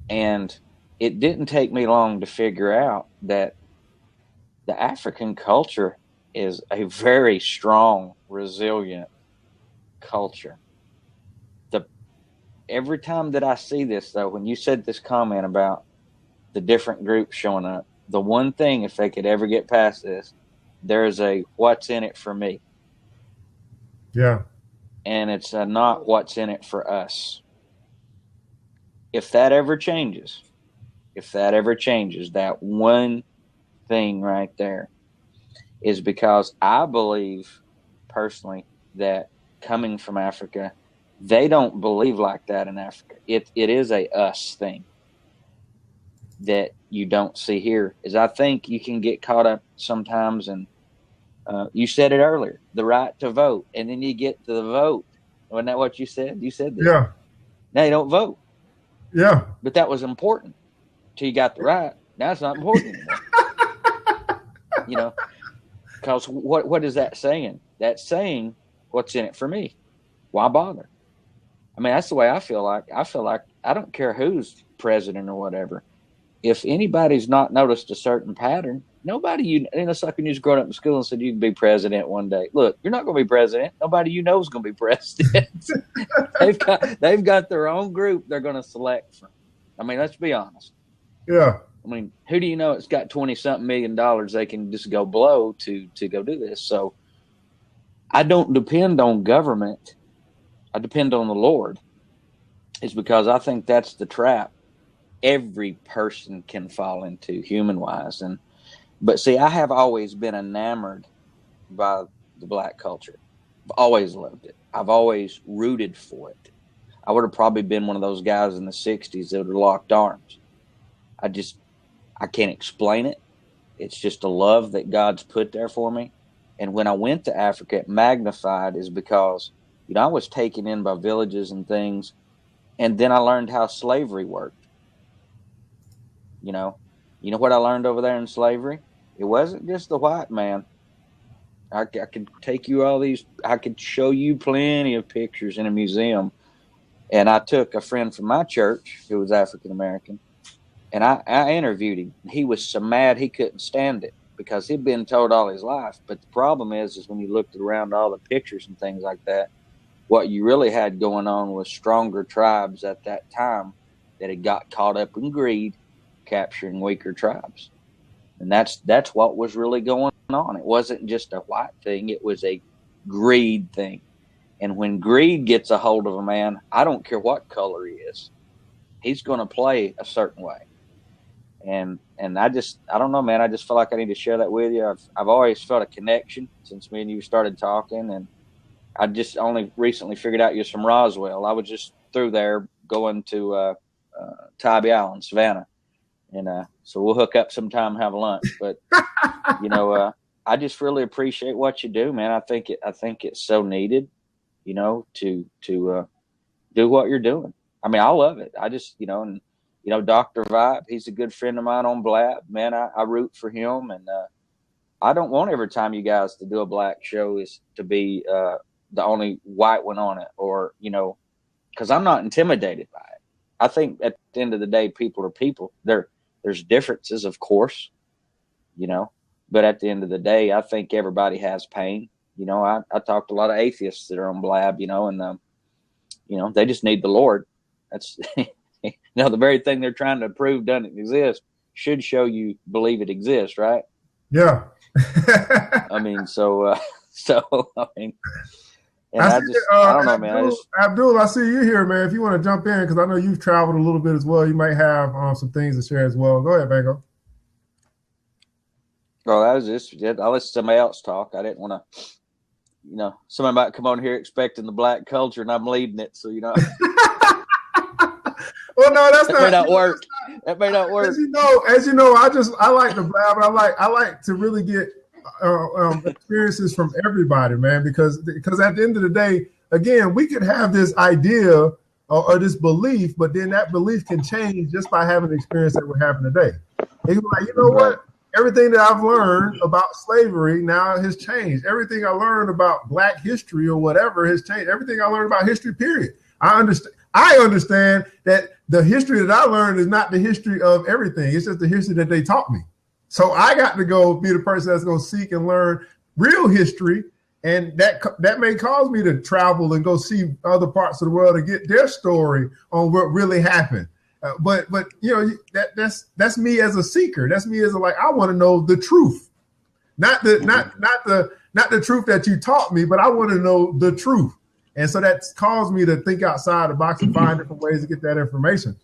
C: And it didn't take me long to figure out that the African culture is a very strong, resilient culture. Every time that I see this, though, when you said this comment about the different groups showing up, the one thing, if they could ever get past this, there's a what's in it for me.
B: Yeah.
C: And it's not what's in it for us. If that ever changes, that one thing right there is because I believe personally that coming from Africa, they don't believe like that in Africa. It is a us thing that you don't see here. Is I think you can get caught up sometimes, and you said it earlier, the right to vote, and then you get to the vote. Wasn't that what you said? You said that.
B: Yeah.
C: Now you don't vote.
B: Yeah.
C: But that was important till you got the right. Now it's not important anymore. You know, because what is that saying? That's saying what's in it for me. Why bother? I mean, that's the way I feel like. I feel like I don't care who's president or whatever. If anybody's not noticed a certain pattern, nobody it's like when you was growing up in school and said you can be president one day. Look, you're not going to be president. Nobody you know is going to be president. they've got their own group they're going to select from. I mean, let's be honest.
B: Yeah.
C: I mean, who do you know it's got $20-something million they can just go blow to go do this? So I don't depend on government. I depend on the Lord. It's because I think that's the trap every person can fall into human-wise. But see, I have always been enamored by the black culture. I've always loved it. I've always rooted for it. I would have probably been one of those guys in the 60s that would have locked arms. I can't explain it. It's just a love that God's put there for me. And when I went to Africa, it magnified is because You know, I was taken in by villages and things, and then I learned how slavery worked. You know what I learned over there in slavery? It wasn't just the white man. I could take you I could show you plenty of pictures in a museum. And I took a friend from my church who was African American, and I interviewed him. He was so mad he couldn't stand it because he'd been told all his life. But the problem is when you looked around all the pictures and things like that, what you really had going on was stronger tribes at that time that had got caught up in greed, capturing weaker tribes. And that's what was really going on. It wasn't just a white thing. It was a greed thing. And when greed gets a hold of a man, I don't care what color he is, he's going to play a certain way. And I don't know, man. I just feel like I need to share that with you. I've always felt a connection since me and you started talking. And I just only recently figured out you're from Roswell. I was just through there going to Tybee Island, Savannah. And so we'll hook up sometime and have lunch. But, I just really appreciate what you do, man. I think it's so needed, to do what you're doing. I mean, I love it. I just, Dr. Vibe, he's a good friend of mine on Blab. Man, I root for him. And I don't want every time you guys to do a black show is to be the only white one on it, or, because I'm not intimidated by it. I think at the end of the day, people are people. There's differences, of course, but at the end of the day, I think everybody has pain. I talked to a lot of atheists that are on Blab, and, they just need the Lord. That's, the very thing they're trying to prove doesn't exist should show you believe it exists, right?
B: Yeah.
C: I mean, and I don't know, man.
B: Abdul, I see you here, man. If you want to jump in, because I know you've traveled a little bit as well. You might have some things to share as well. Go ahead, Bango.
C: Well, that was just, I let somebody else talk. I didn't want to, somebody might come on here expecting the black culture, and I'm leading it. So,
B: Well, no, that's
C: that may not work. That may not work.
B: As you know, I like the Blab, but I like to really get experiences from everybody, man, because at the end of the day, again, we could have this idea or this belief, but then that belief can change just by having the experience that we're having today. And you're like, what? Everything that I've learned about slavery now has changed. Everything I learned about black history or whatever has changed. Everything I learned about history, period. I understand that the history that I learned is not the history of everything. It's just the history that they taught me. So I got to go be the person that's going to seek and learn real history. And that may cause me to travel and go see other parts of the world and get their story on what really happened. But that's me as a seeker. That's me as I want to know the truth, not the truth that you taught me, but I want to know the truth. And so that's caused me to think outside the box and find different ways to get that information.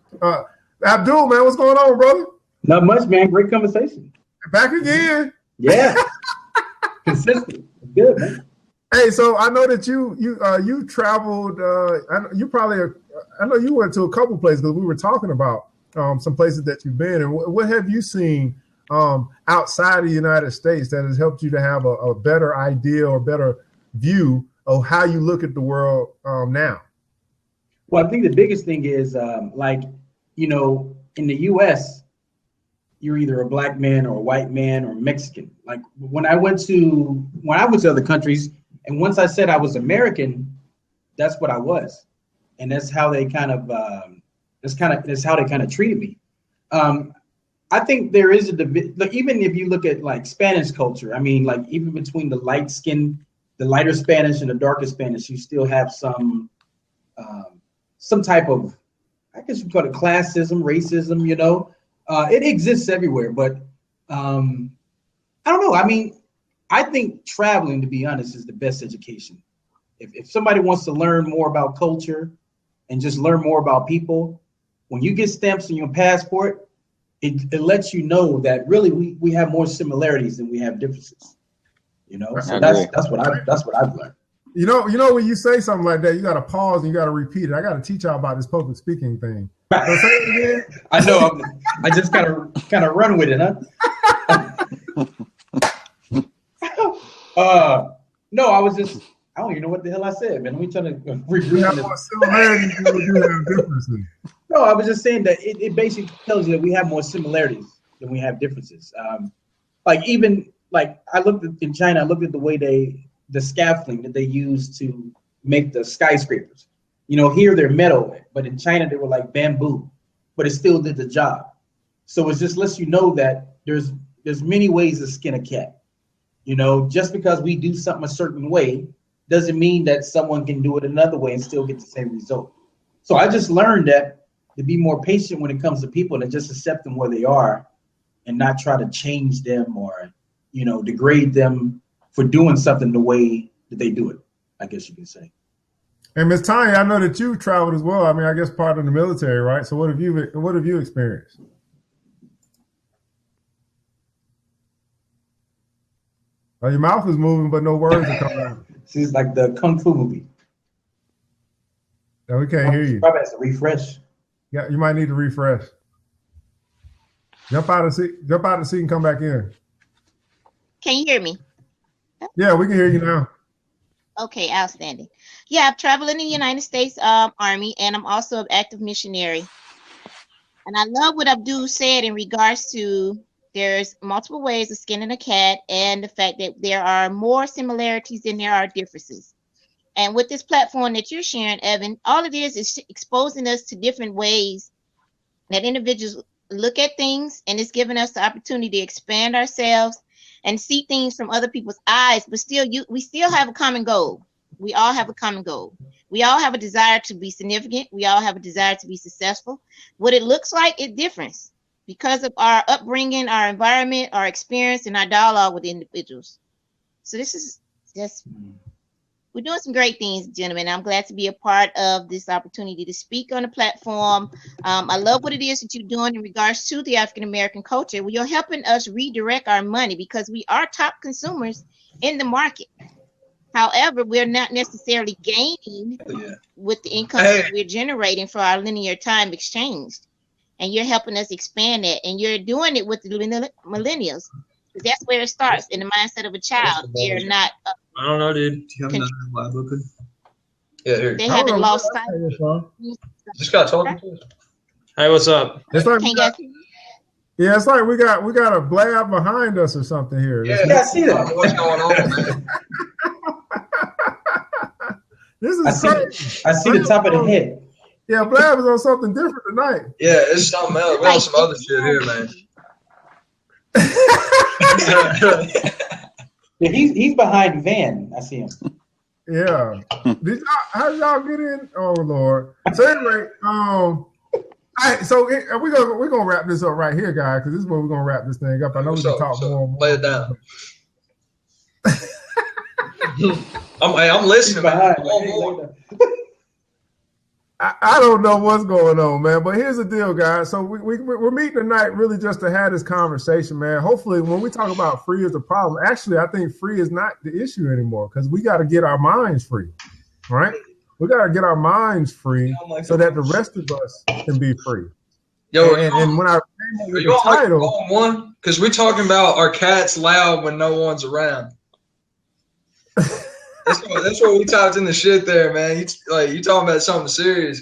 B: Abdul, man, what's going on, brother?
E: Not much, man. Great conversation.
B: Back again.
E: Yeah. Consistent. Good, man.
B: Hey, so I know that you traveled. I know you went to a couple places because we were talking about some places that you've been. And what have you seen outside of the United States that has helped you to have a better idea or better view of how you look at the world now?
E: Well, I think the biggest thing is in the U.S., you're either a black man or a white man or Mexican. Like when I went to other countries, and once I said I was American, that's what I was, and that's how they kind of treated me. I think there is a division. Like, even if you look at like Spanish culture, I mean, like even between the lighter Spanish and the darker Spanish, you still have some type of, I guess you call it classism, racism. It exists everywhere, but I don't know. I mean, I think traveling, to be honest, is the best education. If somebody wants to learn more about culture and just learn more about people, when you get stamps on your passport, it lets you know that really we have more similarities than we have differences. So that's what I've learned.
B: When you say something like that, you got to pause and you got to repeat it. I got to teach y'all about this public speaking thing. So say it again.
E: I know. I just got to kind of run with it, huh? No, I was just I don't even know what the hell I said, man. Let me try to
B: We have more similarities than we do have differences.
E: No, I was just saying that it basically tells you that we have more similarities than we have differences. Like even like I looked at in China, I looked at the way the scaffolding that they use to make the skyscrapers. You know, here they're metal, but in China they were like bamboo, but it still did the job. So it just lets you know that there's many ways to skin a cat. You know, just because we do something a certain way doesn't mean that someone can do it another way and still get the same result. So I just learned that to be more patient when it comes to people and just accept them where they are and not try to change them or, you know, degrade them for doing something the way that they do it, I guess you could say.
B: And Ms. Tanya, I know that you traveled as well. I mean, I guess part of the military, right? So what have you experienced? Oh, your mouth is moving, but no words are coming out.
E: She's like the Kung Fu movie.
B: No, we can't hear you.
E: Probably has to refresh.
B: Yeah, you might need to refresh. Jump out of the seat and come back in.
D: Can you hear me?
B: Yeah, we can hear you now.
D: Okay, outstanding. Yeah, I've traveled in the United States Army, and I'm also an active missionary. And I love what Abdul said in regards to there's multiple ways of skinning a cat and the fact that there are more similarities than there are differences. And with this platform that you're sharing, Evan, all it is exposing us to different ways that individuals look at things, and it's giving us the opportunity to expand ourselves and see things from other people's eyes, but we still have a common goal. We all have a common goal. We all have a desire to be significant. We all have a desire to be successful. What it looks like is different because of our upbringing, our environment, our experience, and our dialogue with individuals. So this is just, we're doing some great things, gentlemen. I'm glad to be a part of this opportunity to speak on the platform. I love what it is that you're doing in regards to the African-American culture. Well, you're helping us redirect our money because we are top consumers in the market. However, we're not necessarily gaining with the income that we're generating for our linear time exchange. And you're helping us expand that. And you're doing it with the millennials. That's where it starts, in the mindset of a child. They're not.
F: I don't know, dude. Yeah, here.
D: They haven't lost sight.
F: Just got talking to us. Hey, what's up?
B: It's like it's like we got a blab behind us or something here.
E: Yeah, I see that.
F: What's going on, man?
B: This is
E: I see the top of the head.
B: Yeah, blab is on something different tonight.
F: Yeah, it's something else. We on some other shit here, man.
E: Yeah, he's behind Van. I see him.
B: Yeah. How did y'all get in? Oh Lord. So anyway, we're gonna wrap this up right here, guys, because this is where we're gonna wrap this thing up. I know we can talk more and more.
F: Lay it down. I'm listening.
B: I don't know what's going on, man, but here's the deal, guys. So we're meeting tonight really just to have this conversation, man. Hopefully, when we talk about free is a problem, actually, I think free is not the issue anymore because we got to get our minds free, right? We got to get our minds free so that the rest of us can be free.
F: Yo,
B: and when I came with the title,
F: one because we're talking about our cats loud when no one's around. That's what we talked in the shit there, man. You talking about something serious.